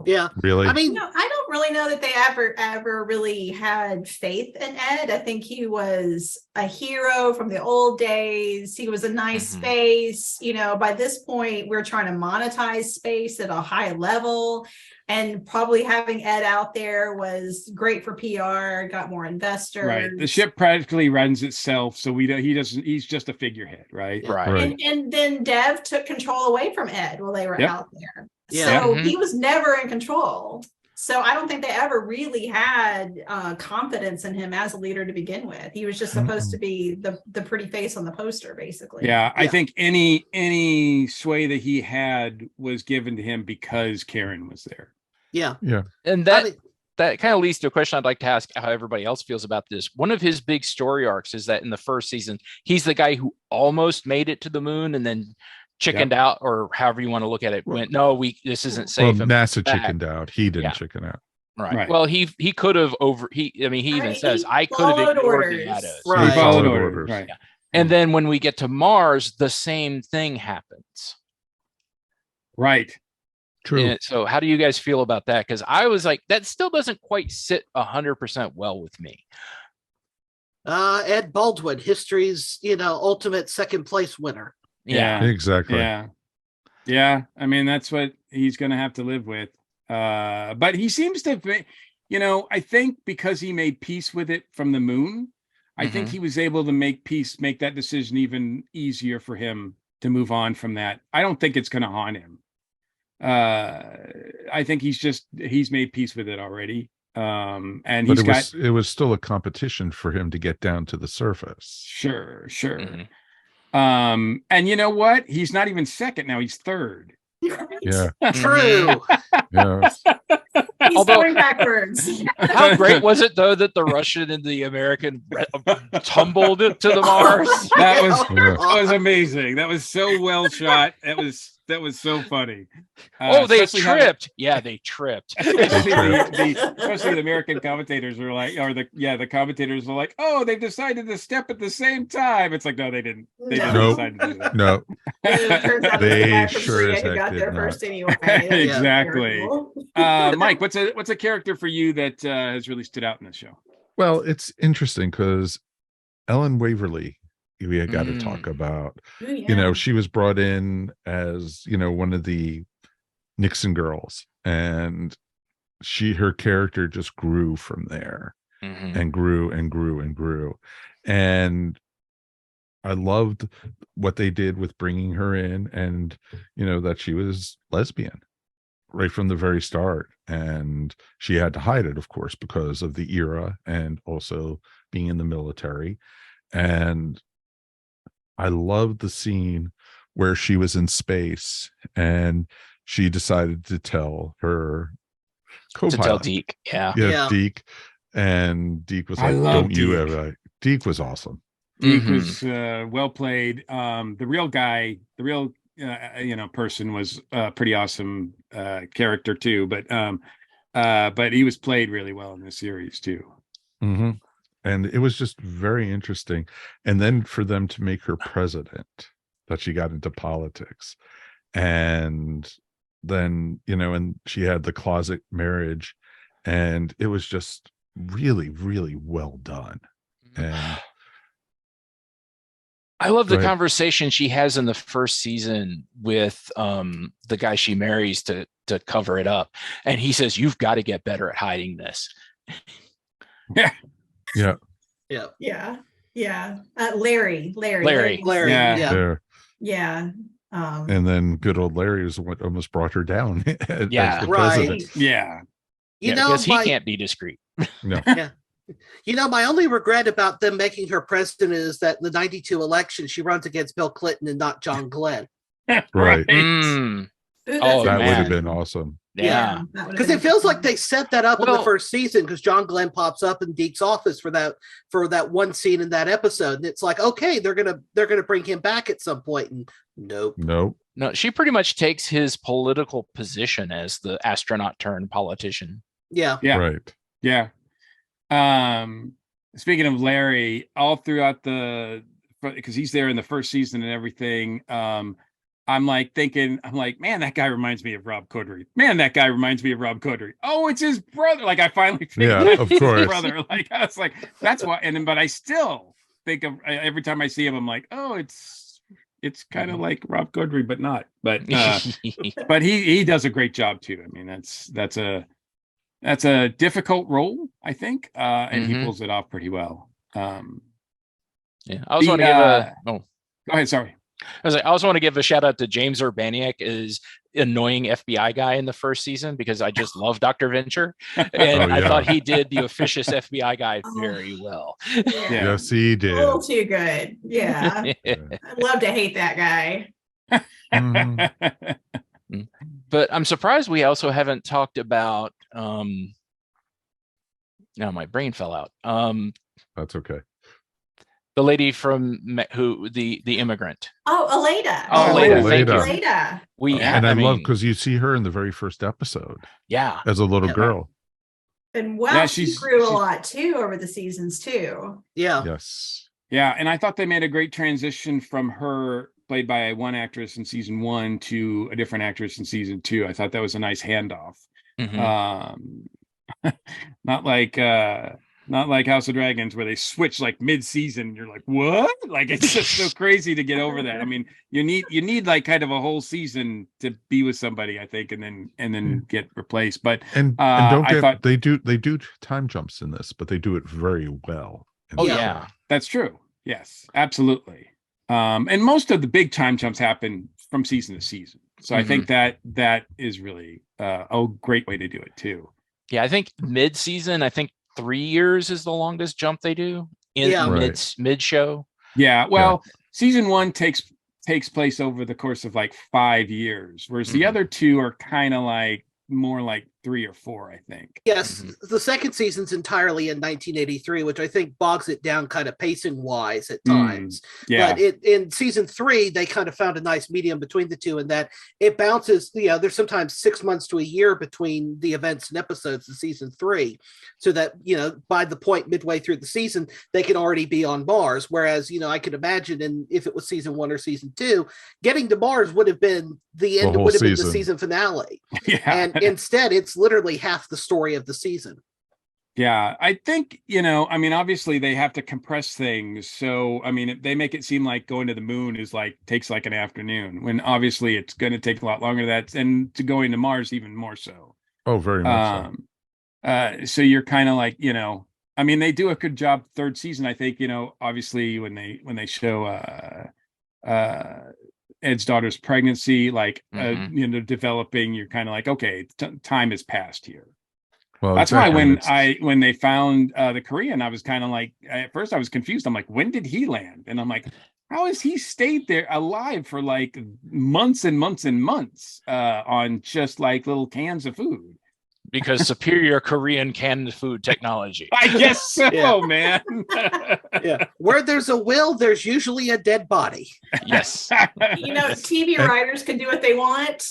Yeah. Really? I mean, No, I don't really know that they ever really had faith in Ed. I think he was a hero from the old days. He was a nice Mhm. face. You know, by this point, we're trying to monetize space at a high level. And probably having Ed out there was great for PR, got more investors. Right. The ship practically runs itself, so he's just a figurehead, right? right. Right. And then Dev took control away from Ed while they were Yep. out there. Yeah. So Mhm. he was never in control. So I don't think they ever really had confidence in him as a leader to begin with. He was just supposed to be the pretty face on the poster, basically. Yeah, I Yeah. think any sway that he had was given to him because Karen was there. yeah. And I that mean, that kind of leads to a question I'd like to ask how everybody else feels about this. One of his big story arcs is that in the first season, he's the guy who almost made it to the moon and then chickened out, or however you want to look at it. Went, no, this isn't Well, safe. and NASA back. chickened out. He didn't Yeah. chicken out. Right. Well, he could have he even I says, mean, I could have followed ignored orders. the Ados. Right. He followed Followed orders. orders. Right. Yeah. And then when we get to Mars, the same thing happens. Right. True. And so how do you guys feel about that? Because I was like, that still doesn't quite sit 100% well with me. Ed Baldwin, history's, ultimate second place winner. Yeah. Exactly. Yeah. I mean, that's what he's going to have to live with. But he seems to, I think because he made peace with it from the moon, I think he was able to make that decision even easier for him to move on from that. I don't think it's going to haunt him. I think he's made peace with it already. And But it was still a competition for him to get down to the surface. Sure. Mhm. And you know what? He's not even second now. He's third. Yeah. True. Yeah. He's Although- going backwards. How great was it though that the Russian and the American tumbled to the Mars? That Yeah. was amazing. That was so well shot. It was that was so funny. Oh, they especially having- tripped. Yeah, they tripped. especially especially the American commentators were like, or the commentators were like, oh, they've decided to step at the same time. It's like, no, they didn't. They didn't No. decide to do that. No, It turns out They it was Matt from sure Korea as who heck got did there not. first anyway. That was Exactly. terrible. Mike, what's a character for you that has really stood out in this show? well, it's interesting because Ellen Waverly, we had got to Mm. talk about. Ooh, yeah. You know, she was brought in as, you know, one of the Nixon girls, and her character just grew from there Mhm. and grew and grew and grew. And I loved what they did with bringing her in, and, you know, that she was lesbian right from the very start. And she had to hide it, of course, because of the era and also being in the military. And I loved the scene where she was in space and she decided to tell her To co-pilot. tell Deke. Yeah. Yeah, Deke. And Deke was I like, love don't you Deke. ever. Deke was awesome. Deke Mhm. was well played. The real guy, the real person was a pretty awesome character too. But he was played really well in this series too. Mm-hmm. And it was just very interesting. And then for them to make her president, that she got into politics. And then, you know, and she had the closet marriage, and it was just really, really well done. And I love the Go ahead. conversation she has in the first season with the guy she marries to cover it up. And he says, you've got to get better at hiding this. yeah, Yeah. Yeah. Larry. Larry. Larry. Yeah. Yeah. there. Yeah. And then good old Larry is what almost brought her down as Yeah. the Right. president. Yeah. You Yeah, know, because he my, can't be discreet. No. my only regret about them making her president is that in the 92 election, she runs against Bill Clinton and not John Glenn. Right. Mm, Ooh, that's Oh, That would have man. been awesome. yeah. that would've Because been it feels like interesting. they set that up in the Well- first season, because John Glenn pops up in Deke's office for that one scene in that episode. And it's like, okay, they're gonna bring him back at some point. And nope. Nope. No, she pretty much takes his political position as the astronaut turned politician. Yeah. Yeah. Right. Yeah. Speaking of Larry, all throughout because he's there in the first season and everything, I'm like, man, that guy reminds me of Rob Corddry. Oh, it's his brother. Like, I finally figured Yeah, out of it's his course. brother. Like, I was like, that's why. But I still think of every time I see him, I'm like, oh, it's kind of like Rob Corddry, but not. But he does a great job too. I mean, that's a difficult role, I think, and he Mhm. pulls it off pretty well. Yeah. I also The, want to give Go ahead. Sorry. I also want to give a shout out to James Urbaniak as annoying FBI guy in the first season, because I just love Dr. Venture. And Oh, I yeah. thought he did the officious FBI guy very well. Yeah. Yes, he A did. little too good. Yeah. I'd love to hate that guy. Mhm. But I'm surprised we also haven't talked about now my brain fell out. That's okay. The lady from the immigrant. Oh, Aleda. Oh, Aleda, thank you. Aleda. And I love mean, because you see her in the very first episode yeah. as a little Yeah. girl. And wow, Yeah, she she's- grew a she's- lot too over the seasons too. Yeah. Yes. Yeah, and I thought they made a great transition from her played by one actress in season 1 to a different actress in season 2. I thought that was a nice handoff. Mhm. Not like House of Dragons where they switch like mid-season. You're like, what? Like, it's just so crazy to get over that. I mean, you need like kind of a whole season to be with somebody, I think, and then get replaced. But And I don't get thought- they do time jumps in this, but they do it very well. Oh Yeah. yeah. that's true. Yes, absolutely. And most of the big time jumps happen from season to season. So I think that is really a great way to do it too. Yeah, I think mid-season, I think 3 years is the longest jump they do in Yeah. mid show. Yeah, well, season 1 takes place over the course of like 5 years, whereas the Mhm. other two are kind of like more like 3 or 4, I think. Yes, the second season's entirely in 1983, which I think bogs it down kind of pacing wise at times. Yeah. But in season 3, they kind of found a nice medium between the two, in that it bounces. There's sometimes 6 months to a year between the events and episodes in season 3, so that by the point midway through the season, they can already be on Mars. Whereas I could imagine, if it was season 1 or season 2, getting to Mars would have been the end. Would have been the season finale. Yeah. And instead, it's literally half the story of the season. Yeah, I think, obviously they have to compress things. So, they make it seem like going to the moon takes like an afternoon, when obviously it's going to take a lot longer than that, and to going to Mars even more so. Oh, very much so. So you're kind of like, they do a good job third season, I think, obviously when they show Ed's daughter's pregnancy, developing, you're kind of like, okay, time has passed here. Well, that's why when they found the Korean, I was kind of like, at first I was confused. I'm like, when did he land? And I'm like, how has he stayed there alive for like months and months and months on just like little cans of food? Because superior Korean canned food technology. I guess so, Yeah. man. Yeah. Where there's a will, there's usually a dead body. Yes. TV writers can do what they want.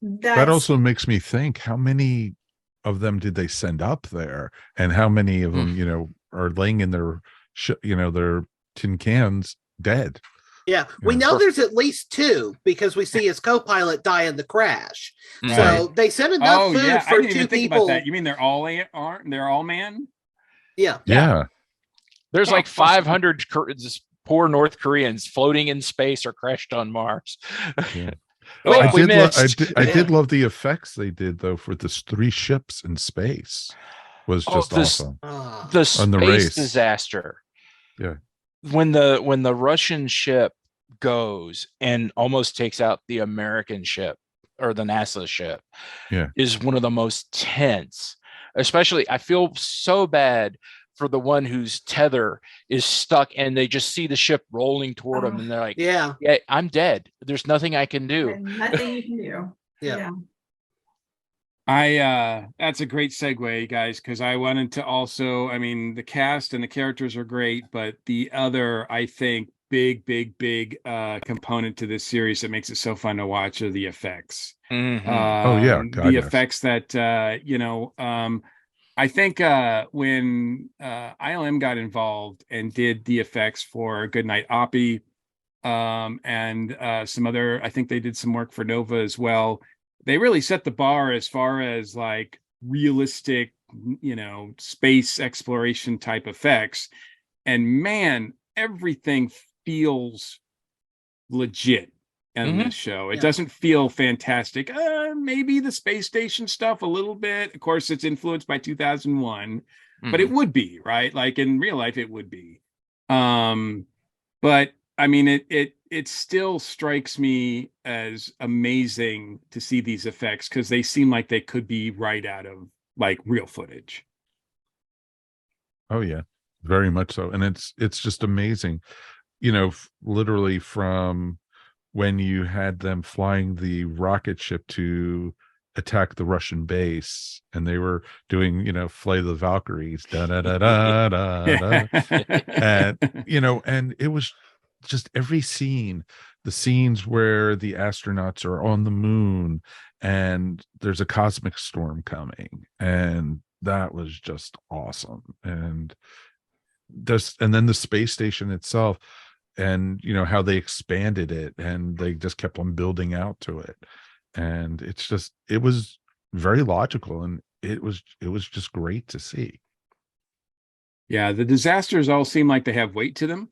That also makes me think, how many of them did they send up there, and how many of them, are laying in their, their tin cans dead? Yeah, we know there's at least 2, because we see his co-pilot die in the crash. Right. So they sent enough food for 2 people. About that. You mean they're all man? Yeah. Yeah. There's like 500 poor North Koreans floating in space or crashed on Mars. Yeah. I did love the effects they did, though, for this 3 ships in space. Was just awesome. The space disaster. Yeah. When the Russian ship goes and almost takes out the American ship, or the NASA ship, is one of the most tense. Especially, I feel so bad for the one whose tether is stuck, and they just see the ship rolling toward them, and they're like, yeah, I'm dead. There's nothing I can do. Nothing you can do. Yeah. That's a great segue, guys, because I wanted to also, the cast and the characters are great, but the other, I think, big component to this series that makes it so fun to watch are the effects. Mm-hmm. Effects that I think when ILM got involved and did the effects for Goodnight Oppie, and some other, I think they did some work for Nova as well. They really set the bar as far as like realistic, space exploration type effects. And man, everything feels legit in this show. It doesn't feel fantastic. Maybe the space station stuff a little bit. Of course, it's influenced by 2001, but it would be, right? Like in real life, it would be. But it still strikes me as amazing to see these effects, because they seem like they could be right out of like real footage. Oh yeah, very much so. And it's just amazing, literally from when you had them flying the rocket ship to attack the Russian base, and they were doing, Flay the Valkyries, da da da da da, and and it was just every scene, the scenes where the astronauts are on the moon and there's a cosmic storm coming, and that was just awesome. And then the space station itself, and how they expanded it, and they just kept on building out to it, and it was very logical, and it was just great to see. Yeah, the disasters all seem like they have weight to them.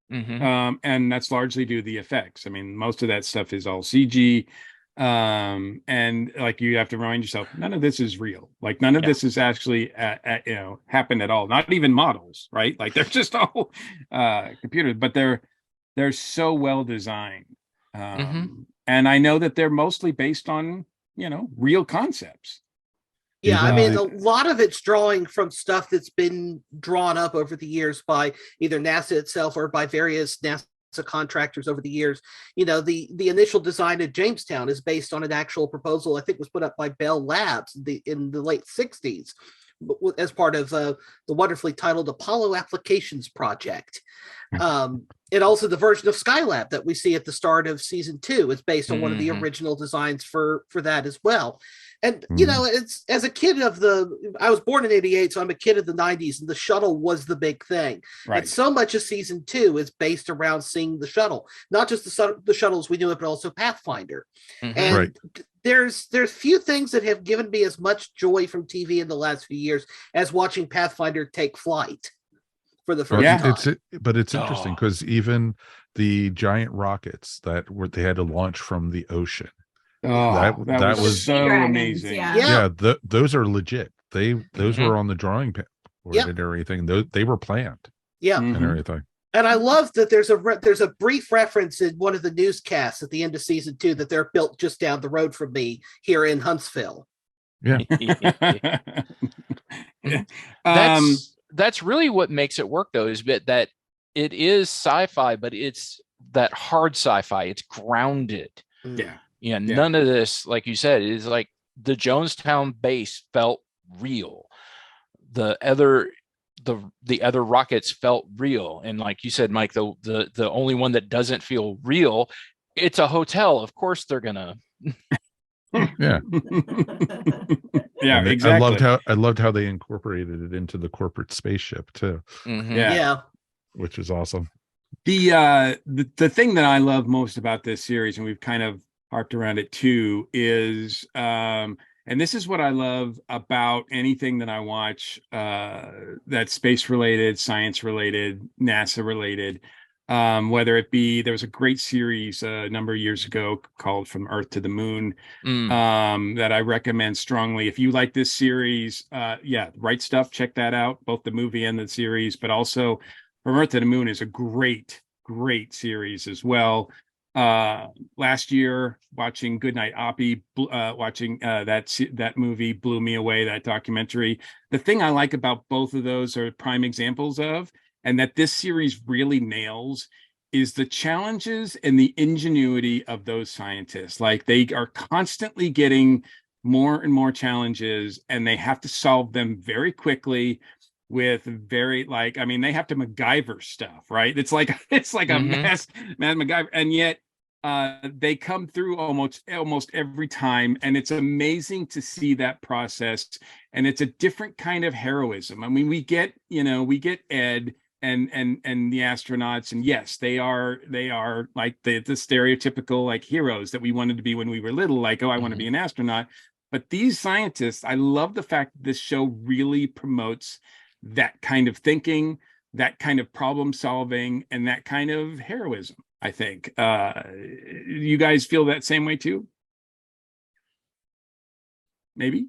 Mm-hmm. And that's largely due to the effects. Most of that stuff is all CG. And like, you have to remind yourself, none of this is real. Like, none of this is actually happened at all. Not even models, right? Like, they're just all computers, but they're so well designed. And I know that they're mostly based on real concepts. Yeah, a lot of it's drawing from stuff that's been drawn up over the years by either NASA itself or by various NASA of contractors over the years. You know, the initial design at Jamestown is based on an actual proposal I think was put up by Bell Labs in the late 60s as part of the wonderfully titled Apollo Applications Project. And also the version of Skylab that we see at the start of season 2 is based on one of the original designs for that as well. And, you know, it's as a kid I was born in 88, so I'm a kid of the 90s, and the shuttle was the big thing. Right. And so much of season 2 is based around seeing the shuttle, not just the shuttles we knew it, but also Pathfinder. And there's few things that have given me as much joy from TV in the last few years as watching Pathfinder take flight for the first time. But it's interesting because even the giant rockets that they had to launch from the ocean. That was so amazing. Yeah, those are legit. Those were on the drawing board and everything. They were planned. Yeah, and everything. And I love that there's a brief reference in one of the newscasts at the end of season 2 that they're built just down the road from me here in Huntsville. Yeah. That's really what makes it work, though, is that it is sci-fi, but it's that hard sci-fi. It's grounded. Yeah. None of this, like you said, is like the Jonestown base felt real. The other rockets felt real, and like you said, Mike, the only one that doesn't feel real, it's a hotel. Of course, they're gonna. Yeah. Yeah, exactly. I loved how they incorporated it into the corporate spaceship too. Yeah, which is awesome. The thing that I love most about this series, and we've kind of harped around it too, is and this is what I love about anything that I watch that's space related, science related, NASA related. Whether it be, there was a great series a number of years ago called From Earth to the Moon that I recommend strongly. If you like this series, Right Stuff, check that out, both the movie and the series. But also From Earth to the Moon is a great series as well. Last year, watching Goodnight Oppie, watching that movie blew me away, that documentary. The thing I like about both of those are prime examples of, and that this series really nails, is the challenges and the ingenuity of those scientists. Like, they are constantly getting more and more challenges, and they have to solve them very quickly with very, like, I mean, they have to MacGyver stuff, right? It's like a mad MacGyver, and yet they come through almost every time, and it's amazing to see that process. And it's a different kind of heroism. I mean, we get Ed and the astronauts, and yes, they are like the stereotypical like heroes that we wanted to be when we were little, like, oh, I want to be an astronaut. But these scientists, I love the fact that this show really promotes that kind of thinking, that kind of problem solving, and that kind of heroism. I think you guys feel that same way too? Maybe.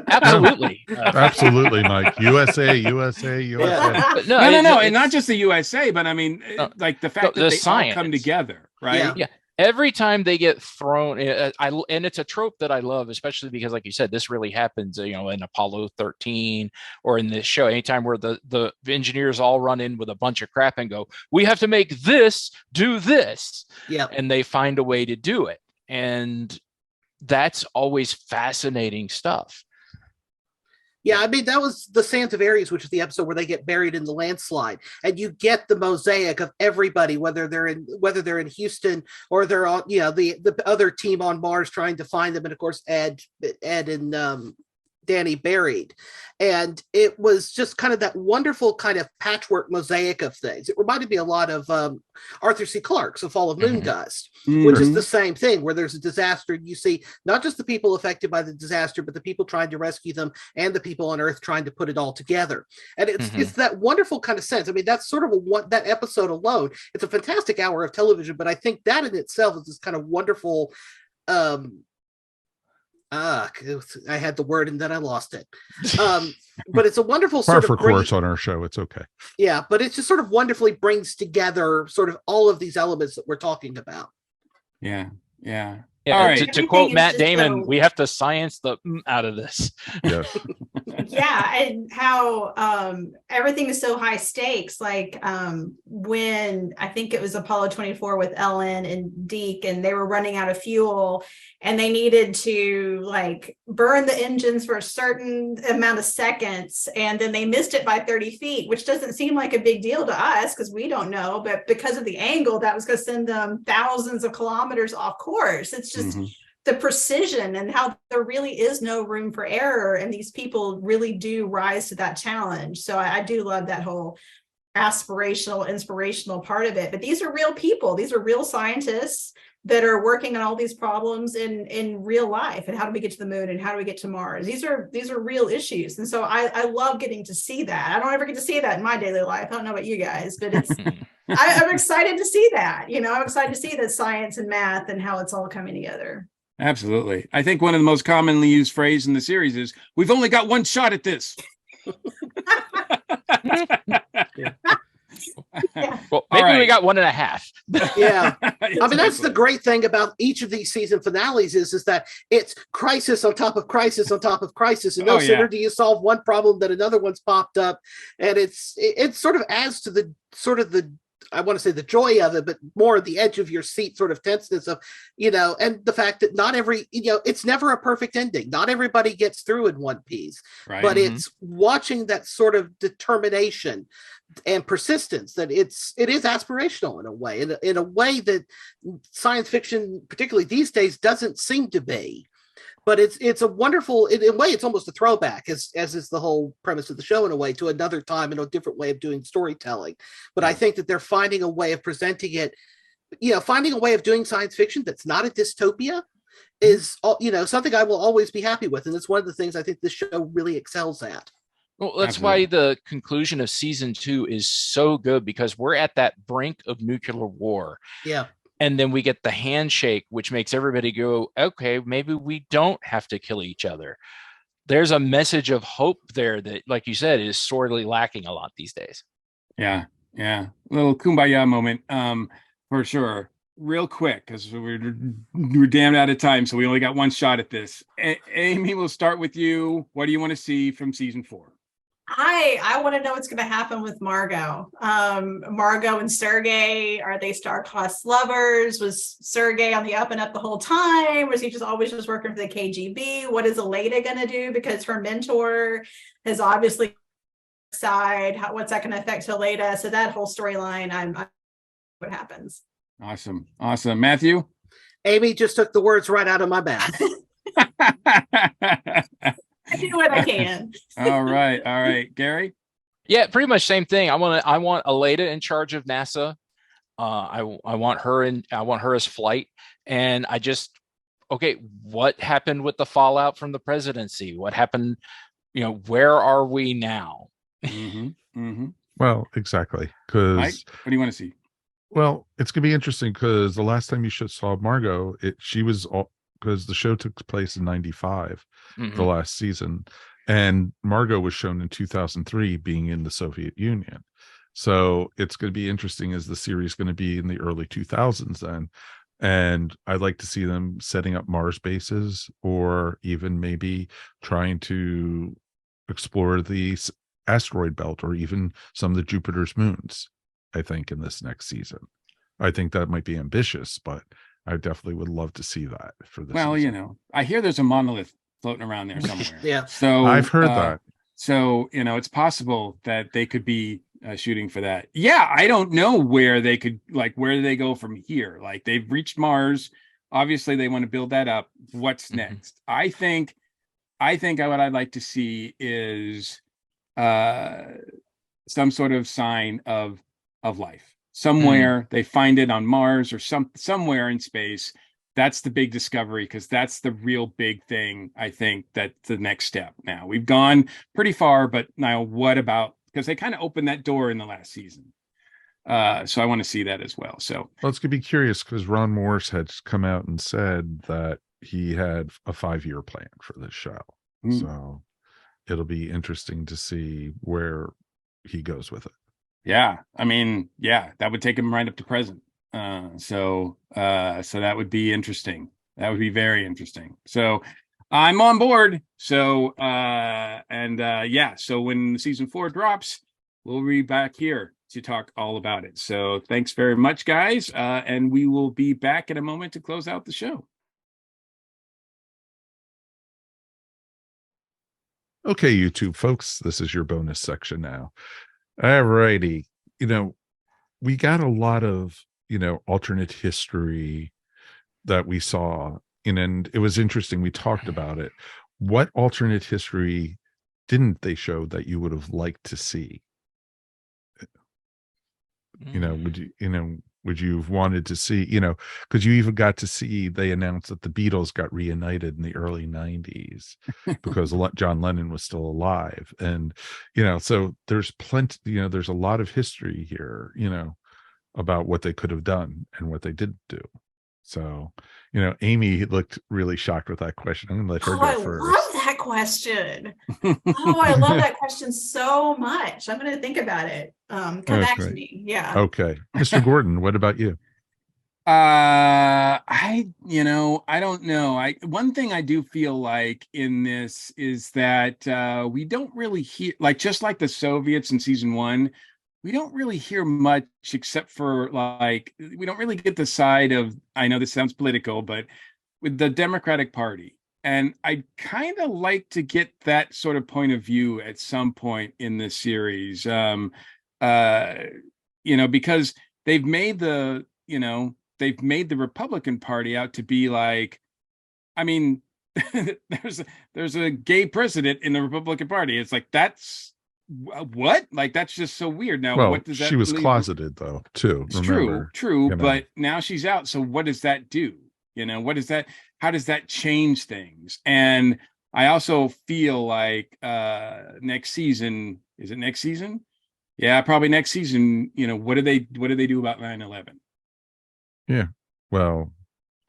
Absolutely. Absolutely, Mike. USA. No, and not just the USA, but I mean, like the fact that they all come together, right? Yeah. Every time they get thrown, and it's a trope that I love, especially because, like you said, this really happens, in Apollo 13 or in this show. Anytime where the engineers all run in with a bunch of crap and go, we have to make this do this, and they find a way to do it, and that's always fascinating stuff. Yeah, I mean, that was the Sands of Aries, which is the episode where they get buried in the landslide, and you get the mosaic of everybody, whether they're in Houston or they're on, the other team on Mars trying to find them, and of course Ed and Danny buried. And it was just kind of that wonderful kind of patchwork mosaic of things. It reminded me a lot of Arthur C. Clarke's A Fall of Moondust, which is the same thing, where there's a disaster. You see not just the people affected by the disaster, but the people trying to rescue them and the people on Earth trying to put it all together. And it's that wonderful kind of sense. I mean, that's sort of that episode alone. It's a fantastic hour of television, but I think that in itself is this kind of wonderful I had the word and then I lost it. But it's a wonderful sort of course on our show. It's okay. Yeah, but it just sort of wonderfully brings together sort of all of these elements that we're talking about. Yeah. Yeah, All right. to Everything quote is Matt just Damon, so- we have to science the out of this. Yes. Yeah, and how everything is so high stakes. Like when I think it was Apollo 24 with Ellen and Deke, and they were running out of fuel and they needed to like burn the engines for a certain amount of seconds, and then they missed it by 30 feet, which doesn't seem like a big deal to us because we don't know, but because of the angle, that was going to send them thousands of kilometers off course. It's just the precision and how there really is no room for error, and these people really do rise to that challenge. So I do love that whole aspirational, inspirational part of it. But these are real people, these are real scientists that are working on all these problems in real life. And how do we get to the moon, and how do we get to Mars? These are real issues. And so I love getting to see that. I don't ever get to see that in my daily life. I don't know about you guys, but it's I'm excited to see that. I'm excited to see the science and math and how it's all coming together. Absolutely. I think one of the most commonly used phrase in the series is, "We've only got one shot at this." Well, All maybe we right. got 1.5. Yeah. I mean, that's the great thing about each of these season finales is that it's crisis on top of crisis on top of crisis. And no Oh, yeah. sooner do you solve one problem than another one's popped up. And it sort of adds to the I want to say the joy of it, but more the edge of your seat sort of tenseness of, and the fact that not every, it's never a perfect ending. Not everybody gets through in One Piece, Right. but it's watching that sort of determination and persistence that it is aspirational in a way, in a way that science fiction, particularly these days, doesn't seem to be. But it's a wonderful, in a way, it's almost a throwback, as is the whole premise of the show, in a way, to another time and a different way of doing storytelling. But I think that they're finding a way of presenting it, finding a way of doing science fiction that's not a dystopia is, something I will always be happy with. And it's one of the things I think this show really excels at. Well, that's Absolutely. why the conclusion of season 2 is so good, because we're at that brink of nuclear war. Yeah. And then we get the handshake, which makes everybody go, okay, maybe we don't have to kill each other. There's a message of hope there that, like you said, is sorely lacking a lot these days. Yeah. A little kumbaya moment, for sure. Real quick, because we're damn out of time, so we only got one shot at this. Amy, we'll start with you. What do you want to see from season 4? I want to know what's going to happen with Margot. Margot and Sergey, are they star-crossed lovers? Was Sergey on the up and up the whole time? Was he always working for the KGB? What is Aleda going to do? Because her mentor has obviously side. What's that going to affect Aleda? So that whole storyline, I'm what happens. Awesome. Matthew? Amy just took the words right out of my mouth. I do what I can. All right. Gary? Yeah, pretty much same thing. I want Aleda in charge of NASA. I want her as flight. And what happened with the fallout from the presidency? What happened? Where are we now? Well, exactly. Mike, Because what do you want to see? well, it's gonna be interesting because the last time you saw Margot, she was all because the show took place in '95, the last season, and Margot was shown in 2003 being in the Soviet Union. So it's going to be interesting, as the series going to be in the early 2000s then. And I'd like to see them setting up Mars bases, or even maybe trying to explore the asteroid belt, or even some of the Jupiter's moons, I think, in this next season. I think that might be ambitious, but I definitely would love to see that for this. Well, season. I hear there's a monolith floating around there somewhere. Yeah. So I've heard that. So, it's possible that they could be shooting for that. Yeah, I don't know where they could, where do they go from here? Like, they've reached Mars. Obviously, they want to build that up. What's next? I think what I'd like to see is some sort of sign of life. Somewhere they find it on Mars or somewhere in space. That's the big discovery, because that's the real big thing. I think that's the next step. Now, we've gone pretty far, but now what about, because they kind of opened that door in the last season. So I want to see that as well. So It's going to be curious, because Ron Morris had come out and said that he had a 5-year plan for this show. So it'll be interesting to see where he goes with it. Yeah, that would take him right up to present. So that would be interesting. That would be very interesting. So I'm on board. So so when season 4 drops, we'll be back here to talk all about it. So thanks very much, guys. And we will be back in a moment to close out the show. Okay, YouTube folks, this is your bonus section now. All righty. We got a lot of, alternate history that we saw, and it was interesting. We talked about it. What alternate history didn't they show that you would have liked to see? Would you have wanted to see, because you even got to see, they announced that the Beatles got reunited in the early 90s because John Lennon was still alive. And, so there's plenty, there's a lot of history here, about what they could have done and what they did do. So, Amy looked really shocked with that question. I'm going to let her go first. I love that question. I love that question so much. I'm going to think about it. Come back to me. Yeah. Okay. Mr. Gordon, what about you? I don't know. One thing I do feel like in this is that we don't really hear, just like the Soviets in season 1, we don't really hear much except for we don't really get the side of, I know this sounds political, but with the Democratic Party. And I'd kind of like to get that sort of point of view at some point in this series. Because they've made the Republican Party out to be there's a gay president in the Republican Party. It's that's what? That's just so weird. Now, what does that? She was closeted though, too. It's true. But now she's out. So what does that do? What is that? How does that change things? And I also feel like next season, is it next season? Yeah, probably next season. What do they do about 9/11? Yeah. Well,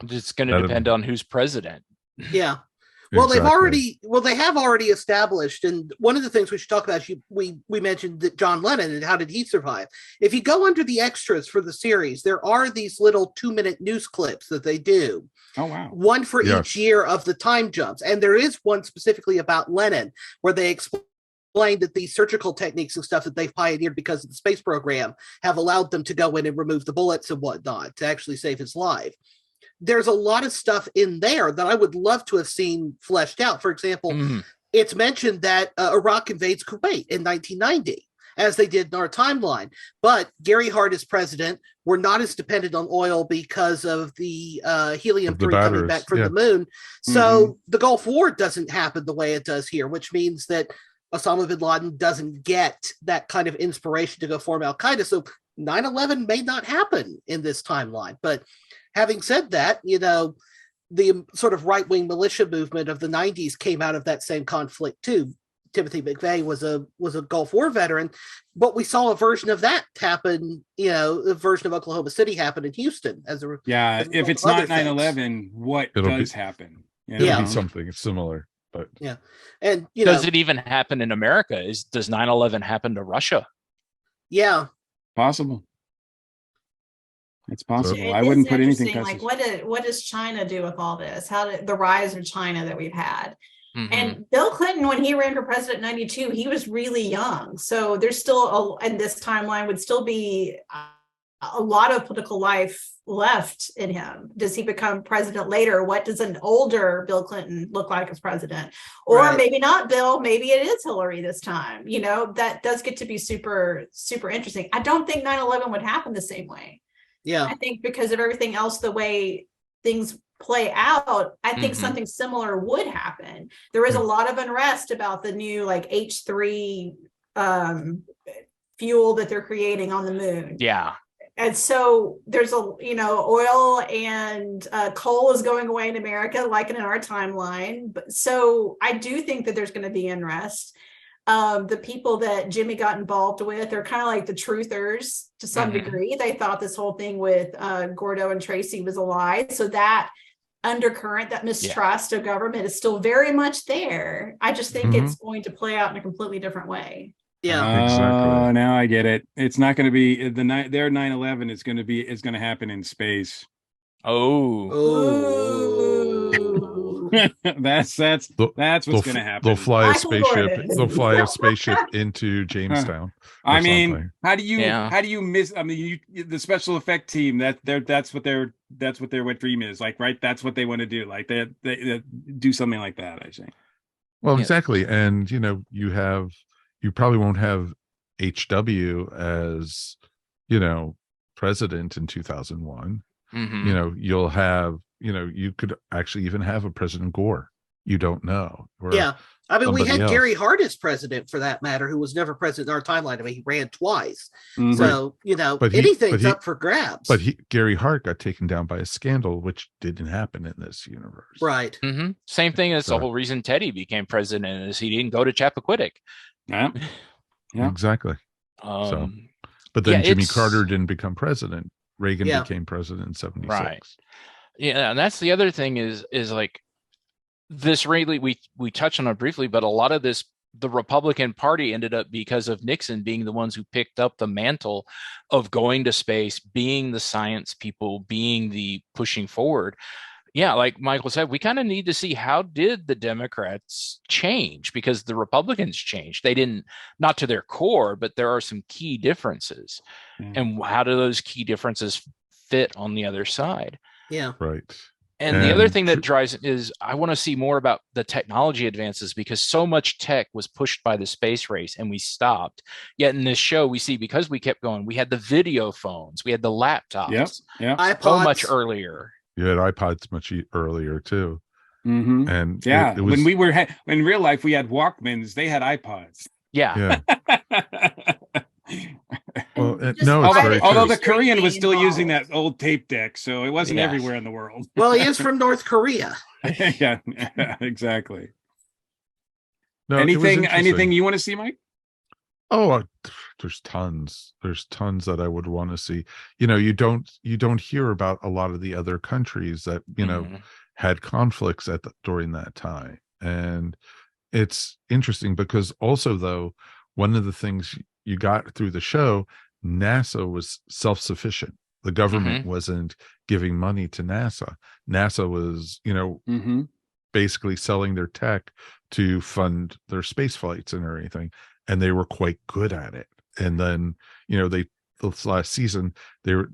it's going to depend on who's president. Yeah. Well, exactly. they have already established, and one of the things we should talk about, we mentioned that John Lennon and how did he survive. If you go under the extras for the series, there are these little 2-minute news clips that they do. Oh, wow. One for each year of the time jumps. And there is one specifically about Lennon where they explain that these surgical techniques and stuff that they've pioneered because of the space program have allowed them to go in and remove the bullets and whatnot to actually save his life. There's a lot of stuff in there that I would love to have seen fleshed out. For example, it's mentioned that Iraq invades Kuwait in 1990, as they did in our timeline. But Gary Hart is president. We're not as dependent on oil because of the helium-3 coming back from the moon. So the Gulf War doesn't happen the way it does here, which means that Osama bin Laden doesn't get that kind of inspiration to go form Al-Qaeda. So 9/11 may not happen in this timeline. But having said that, the sort of right-wing militia movement of the 90s came out of that same conflict too. Timothy McVeigh was a Gulf War veteran, but we saw a version of that happen, the version of Oklahoma City happen in Houston if it's not 9/11, what does happen? It'll be something similar. But and does it even happen in America? Does 9/11 happen to Russia? Yeah. Possible. It's possible. I wouldn't put anything past what does China do with all this? How did the rise of China that we've had? And Bill Clinton, when he ran for president in 92, he was really young. So there's still, in this timeline would still be a lot of political life left in him. Does he become president later? What does an older Bill Clinton look like as president? Or maybe not Bill, maybe it is Hillary this time. That does get to be super, super interesting. I don't think 9/11 would happen the same way. Yeah. I think because of everything else, the way things play out, I think something similar would happen. There is a lot of unrest about the new H3 fuel that they're creating on the moon. Yeah. And so there's oil and coal is going away in America, like in our timeline. But so I do think that there's going to be unrest. The people that Jimmy got involved with are kind of like the truthers to some degree. They thought this whole thing with Gordo and Tracy was a lie. So that undercurrent, that mistrust of government is still very much there. I just think it's going to play out in a completely different way. Yeah, exactly. Now I get it. It's not going to be their 9/11 is going to happen in space. Oh. That's what's going to happen. They'll fly a Michael spaceship. Gordon. They'll fly a spaceship into Jamestown. I or mean, something. how do you Yeah. miss? I mean, the special effect team that's what their dream is like, right? That's what they want to do. Like they do something like that. I think. Well, Yeah. exactly. And you probably won't have HW as president in 2001. Mhm. You'll have you could actually even have a President Gore. You don't know. Or Yeah. I mean, we somebody had Gary else. Hart as president for that matter, who was never president in our timeline. I mean, he ran twice. Mhm. So, But anything's up for grabs. But Gary Hart got taken down by a scandal, which didn't happen in this universe. Right. Same thing as the So- whole reason Teddy became president is he didn't go to Chappaquiddick. Yeah. Yeah. Exactly. Um, But then yeah, Jimmy it's- Carter didn't become president. Reagan Yeah. became president in 76. Right. Yeah, and that's the other thing is like this really we touched on it briefly, but a lot of this the Republican Party ended up because of Nixon being the ones who picked up the mantle of going to space, being the science people, being the pushing forward. Yeah, like Michael said, we kind of need to see how did the Democrats change because the Republicans changed. They didn't, not to their core, but there are some key differences. Yeah. And how do those key differences fit on the other side? Yeah. Right. And the other And thing that drives is I want to see more about the technology advances because so much tech was pushed by the space race and we stopped. Yet in this show, we see because we kept going, we had the video phones, we had the laptops, Yep. Yeah. iPods. so much earlier. You had iPods much earlier too. Mm-hmm. And Yeah. it was, In real life, we had Walkmans. They had iPods. Yeah. yeah. Well, Just no, it's private very true. Although the industry Korean was being still using involved. that old tape deck, so it wasn't Yeah. everywhere in the world. Well, he is from North Korea. Yeah, exactly. No, it was anything interesting. you want to see, Mike? Oh, there's tons. There's tons that I would want to see. You don't hear about a lot of the other countries that Mhm. had conflicts during that time, and it's interesting because also though one of the things you got through the show, NASA was self-sufficient. The government wasn't giving money to NASA. NASA was Mm-hmm. basically selling their tech to fund their space flights and everything, and they were quite good at it. And then this last season the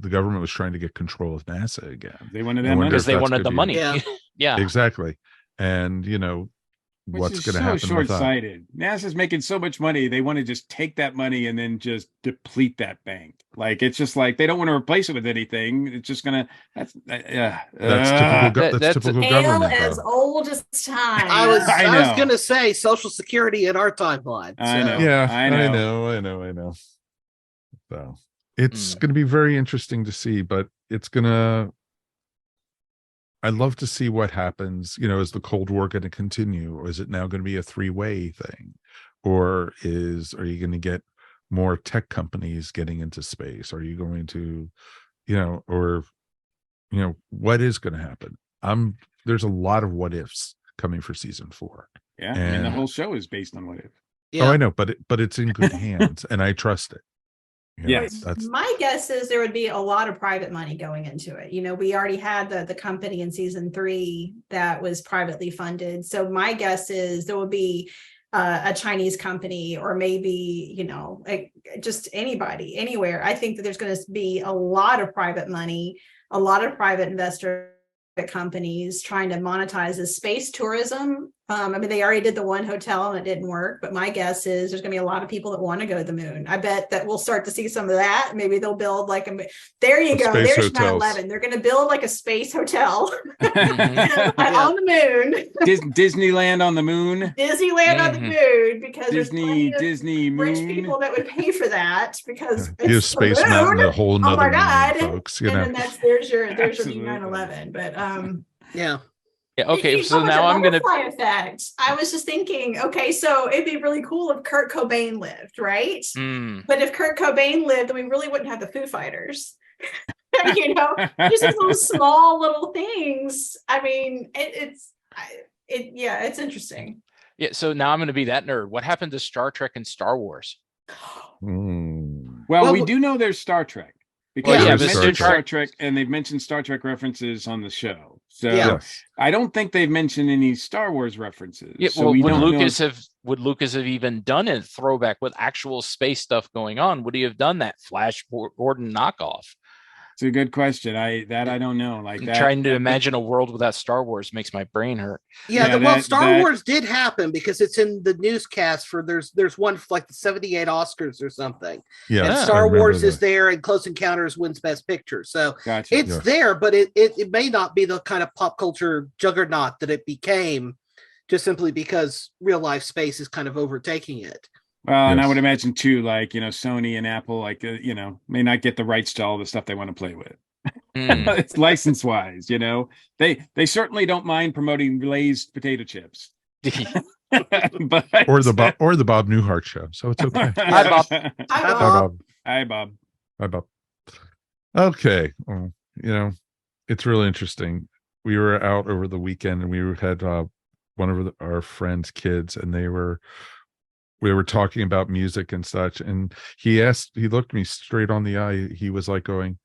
government was trying to get control of NASA again. They wanted I that wonder money. Because they that's wanted gonna the be- money. Yeah. Yeah. Exactly. And Which what's is going to so happen with that? short-sighted. NASA's making so much money, they want to just take that money and then just deplete that bank. Like it's just like they don't want to replace it with anything. It's just gonna. That's That's typical. That's typical Ale government. as Though. old as time. I was know. going to say Social Security in our timeline. I know. Yeah, I know. So it's going to be very interesting to see, but I'd love to see what happens. Is the Cold War going to continue, or is it now going to be a three-way thing, or are you going to get more tech companies getting into space? Are you going to, what is going to happen? There's a lot of what ifs coming for season 4. Yeah, I mean the And- whole show is based on what if. Yeah. Oh, I know, but it's in good hands, and I trust it. Yes. that's My guess is there would be a lot of private money going into it. We already had the company in season 3 that was privately funded. So my guess is there will be a Chinese company or maybe, just anybody, anywhere. I think that there's going to be a lot of private money, a lot of private investor companies trying to monetize this space tourism. I mean, they already did the one hotel and it didn't work, but my guess is there's going to be a lot of people that want to go to the moon. I bet that we'll start to see some of that. Maybe they'll build there you The go. space There's hotels. 9/11. They're going to build like a space hotel Mm-hmm. on the moon, Disneyland on the moon. Disneyland on the moon, because there's plenty of Disney rich moon. people that would pay for that because you it's the Space Mountain moon. a whole Oh nother my meaning, God. folks. And then there's your new Absolutely. 9/11. But Yeah. Yeah. Okay. You So talk about now the I'm gonna. butterfly effect. I was just thinking, okay, so it'd be really cool if Kurt Cobain lived, right? But if Kurt Cobain lived, then we really wouldn't have the Foo Fighters. Just these little small little things. I mean, it's interesting. Yeah. So now I'm gonna be that nerd. What happened to Star Trek and Star Wars? Well, Well, we do know there's Star Trek. because Well, yeah, they've but mentioned Star Star Trek and they've mentioned Star Trek references on the show. So Yeah. Yes. I don't think they've mentioned any Star Wars references. Yeah, So well, we would don't know. Lucas have even done a throwback with actual space stuff going on? Would he have done that Flash Gordon knockoff? It's a good question. I don't know. Like I'm that. trying to imagine a world without Star Wars makes my brain hurt. Yeah, Yeah, well, that- Star that- Wars did happen because it's in the newscast for there's one for like the 78 Oscars or something. Yeah. And I Star remember Wars is that. there and Close Encounters wins Best Picture. So Gotcha. it's Yes. there, but it may not be the kind of pop culture juggernaut that it became just simply because real life space is kind of overtaking it. Well, and I Yes. would imagine too, like, Sony and Apple, like, may not get the rights to all the stuff they want to play with. Hmm. It's license wise, they certainly don't mind promoting Lay's potato chips. But Or the Bob Newhart show. So it's okay. Hi, Bob. Hi, Hi, Bob. Bob. Hi, Bob. Hi, Bob. Okay. Well, it's really interesting. We were out over the weekend and we had one of our friends' kids, and we were talking about music and such. And he looked me straight on the eye. He was like going,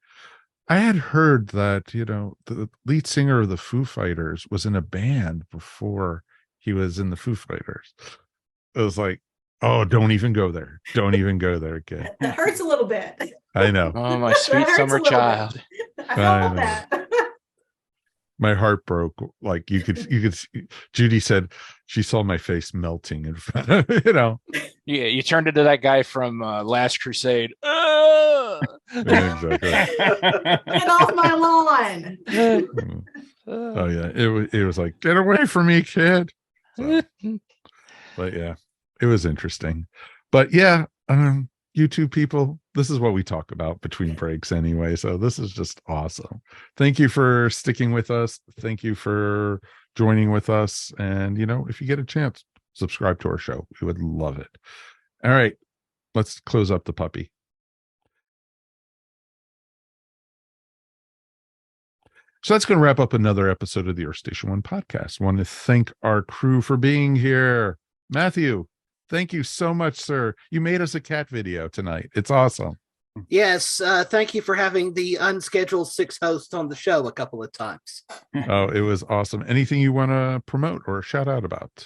I had heard that, the lead singer of the Foo Fighters was in a band before he was in the Foo Fighters. It was like, oh, don't even go there. Don't even go there, kid. That hurts a little bit. I know. Oh, my That sweet hurts a summer little bit. child. I I felt know. that. My heart broke. Like you could see, Judy said she saw my face melting in front of, Yeah, you turned into that guy from Last Crusade. Ah! Yeah, exactly. Get off my lawn. Oh yeah. It was like, get away from me, kid. So, but yeah, it was interesting. But yeah, you two people, this is what we talk about between breaks anyway. So this is just awesome. Thank you for sticking with us. Thank you for joining with us. And if you get a chance, subscribe to our show. We would love it. All right, let's close up the puppy. So that's going to wrap up another episode of the Earth Station One podcast. I want to thank our crew for being here. Matthew, thank you so much, sir. You made us a cat video tonight. It's awesome. Yes, thank you for having the unscheduled 6 hosts on the show a couple of times. Oh, it was awesome. Anything you want to promote or shout out about?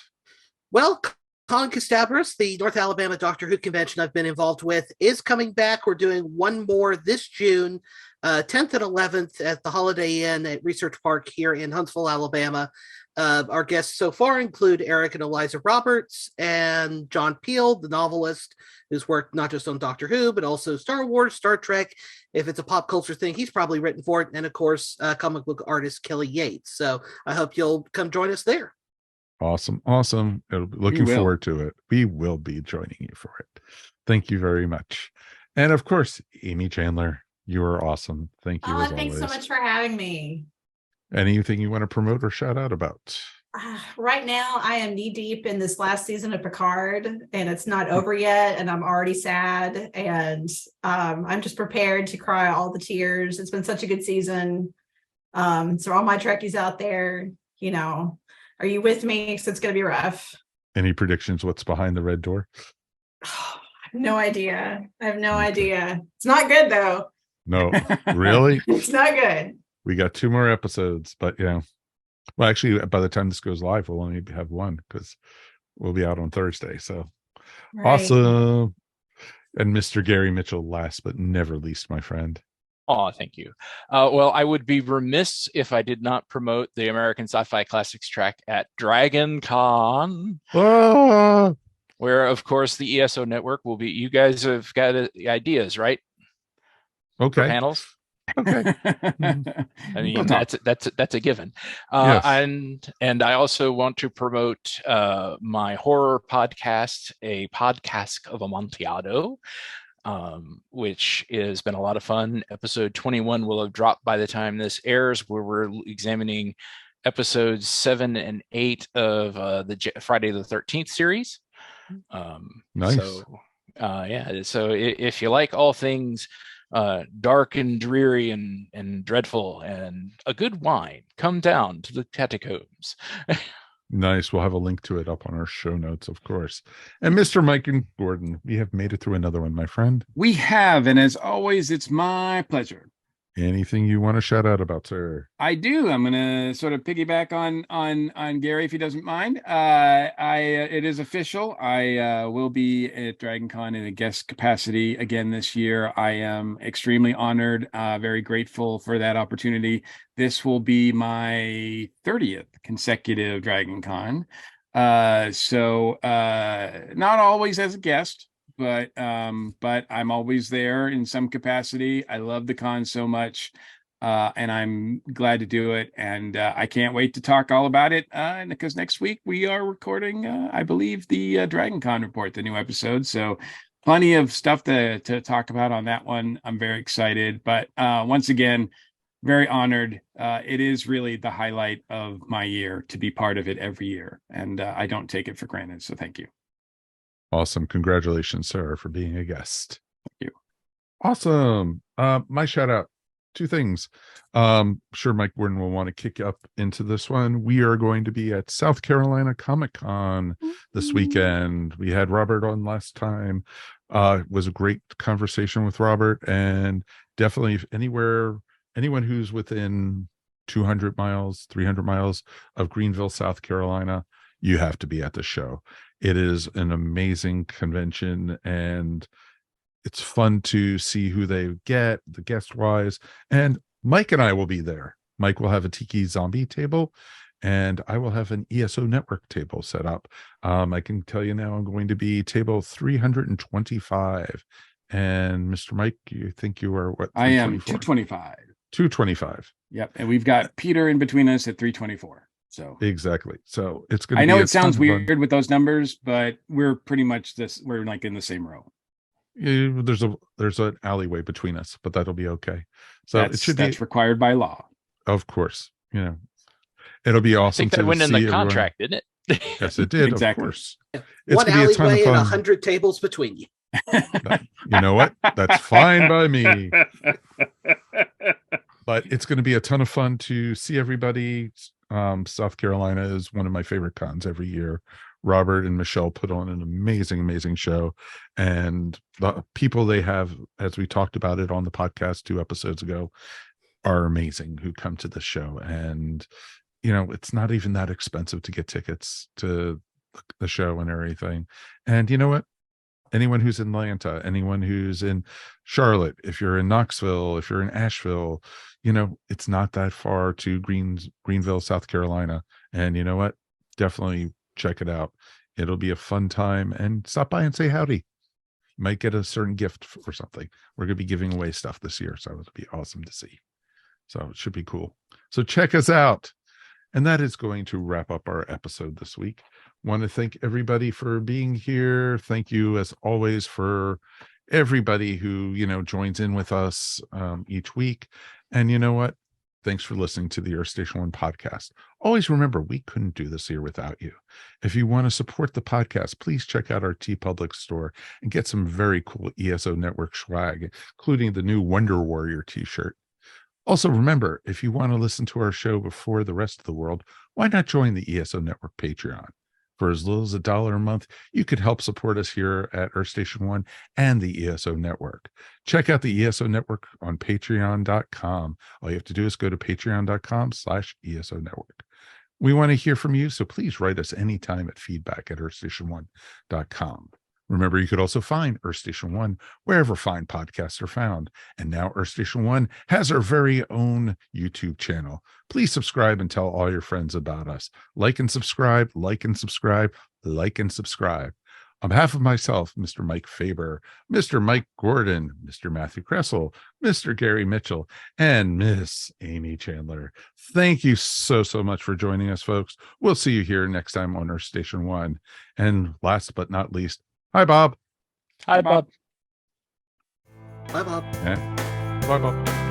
Well, Kasterborous, the North Alabama Doctor Who convention I've been involved with, is coming back. We're doing one more this June, 10th and 11th at the Holiday Inn at Research Park here in Huntsville, Alabama. Our guests so far include Eric and Eliza Roberts and John Peel, the novelist, who's worked not just on Doctor Who, but also Star Wars, Star Trek. If it's a pop culture thing, he's probably written for it. And of course, comic book artist Kelly Yates. So I hope you'll come join us there. Awesome. Looking forward to it. We will be joining you for it. Thank you very much. And of course, Amy Chandler, you are awesome. Thank you. As Thanks so always. much for having me. Anything you want to promote or shout out about? Right now, I am knee deep in this last season of Picard, and it's not over yet, and I'm already sad, and I'm just prepared to cry all the tears. It's been such a good season. So all my Trekkies out there, are you with me? Because it's going to be rough. Any predictions? What's behind the red door? I have no idea. It's not good, though. No, really? It's not good. We got 2 more episodes, but well, actually, by the time this goes live, we'll only have 1 because we'll be out on Thursday. So Right. awesome. And Mr. Gary Mitchell, last but never least, my friend. Oh, thank you. Well, I would be remiss if I did not promote the American Sci-Fi Classics track at Dragon Con, Ah! where, of course, the ESO Network will be. You guys have got ideas, right? For Okay. panels. Okay. I mean, We'll talk. that's a given. Yes. And I also want to promote my horror podcast, a Podcask of Amontillado, which has been a lot of fun. Episode 21 will have dropped by the time this airs, where we're examining episodes 7 and 8 of the Friday the 13th series. Nice. So if you like all things dark and dreary and dreadful and a good wine, come down to the catacombs. Nice. We'll have a link to it up on our show notes, of course. And Mr. Mike and Gordon, we have made it through another one, my friend. We have, and as always, it's my pleasure. Anything you want to shout out about, sir? I do. I'm gonna sort of piggyback on Gary, if he doesn't mind. It is official. I will be at DragonCon in a guest capacity again this year. I am extremely honored, very grateful for that opportunity. This will be my 30th consecutive DragonCon. So not always as a guest, but I'm always there in some capacity. I love the con so much, and I'm glad to do it. And I can't wait to talk all about it, because next week we are recording, I believe, the Dragon Con report, the new episode. So plenty of stuff to talk about on that one. I'm very excited. But once again, very honored. It is really the highlight of my year to be part of it every year. And I don't take it for granted. So thank you. Awesome. Congratulations, sir, for being a guest. Thank you. Awesome. My shout out, two things. Sure, Mike Gordon will want to kick up into this one. We are going to be at South Carolina Comicon this weekend. We had Robert on last time. It was a great conversation with Robert, and definitely anyone who's within 200 miles, 300 miles of Greenville, South Carolina, you have to be at the show. It is an amazing convention, and it's fun to see who they get, the guest wise. And Mike and I will be there. Mike will have a Tiki Zombie table, and I will have an ESO Network table set up. I can tell you now, I'm going to be table 325. And Mr. Mike, you think you are what? I am 225. 225. Yep. And we've got Peter in between us at 324. So exactly. So it's going to I know be it sounds weird with those numbers, but we're pretty much we're like in the same row. Yeah, there's an alleyway between us, but that'll be okay. So that's required by law. Of course. It'll be awesome. I think that went in the contract, didn't it? Yes, it did. Exactly. Of course. One alleyway and 100 tables between you. You know what? That's fine by me. But it's going to be a ton of fun to see everybody. South Carolina is one of my favorite cons every year. Robert and Mitchel put on an amazing show, and the people they have, as we talked about it on the podcast 2 episodes ago, are amazing, who come to the show. And it's not even that expensive to get tickets to the show and everything. And you know what? Anyone who's in Atlanta, anyone who's in Charlotte, if you're in Knoxville, if you're in Asheville, it's not that far to Greenville, South Carolina. And you know what? Definitely check it out. It'll be a fun time, and stop by and say howdy. You might get a certain gift or something. We're going to be giving away stuff this year, so it'll be awesome to see. So it should be cool. So check us out. And that is going to wrap up our episode this week. Want to thank everybody for being here. Thank you, as always, for everybody who joins in with us each week. And you know what? Thanks for listening to the Earth Station One podcast. Always remember, we couldn't do this here without you. If you want to support the podcast, please check out our Tee-Public store and get some very cool ESO Network swag, including the new Wonder Warrior t-shirt. Also, remember, if you want to listen to our show before the rest of the world, why not join the ESO Network Patreon? For as little as $1 a month, you could help support us here at Earth Station One and the ESO Network. Check out the ESO Network on patreon.com. All you have to do is go to patreon.com/ESO Network. We want to hear from you, so please write us anytime at feedback@earthstation1.com. Remember, you could also find Earth Station One wherever fine podcasts are found. And now Earth Station One has our very own YouTube channel. Please subscribe and tell all your friends about us. Like and subscribe, like and subscribe, like and subscribe. On behalf of myself, Mr. Mike Faber, Mr. Mike Gordon, Mr. Matthew Kresel, Mr. Gary Mitchell, and Miss Amy Chandler, thank you so much for joining us, folks. We'll see you here next time on Earth Station One. And last but not least, hi, Bob. Hi, Bob. Bye, Bob. Yeah. Bye, Bob.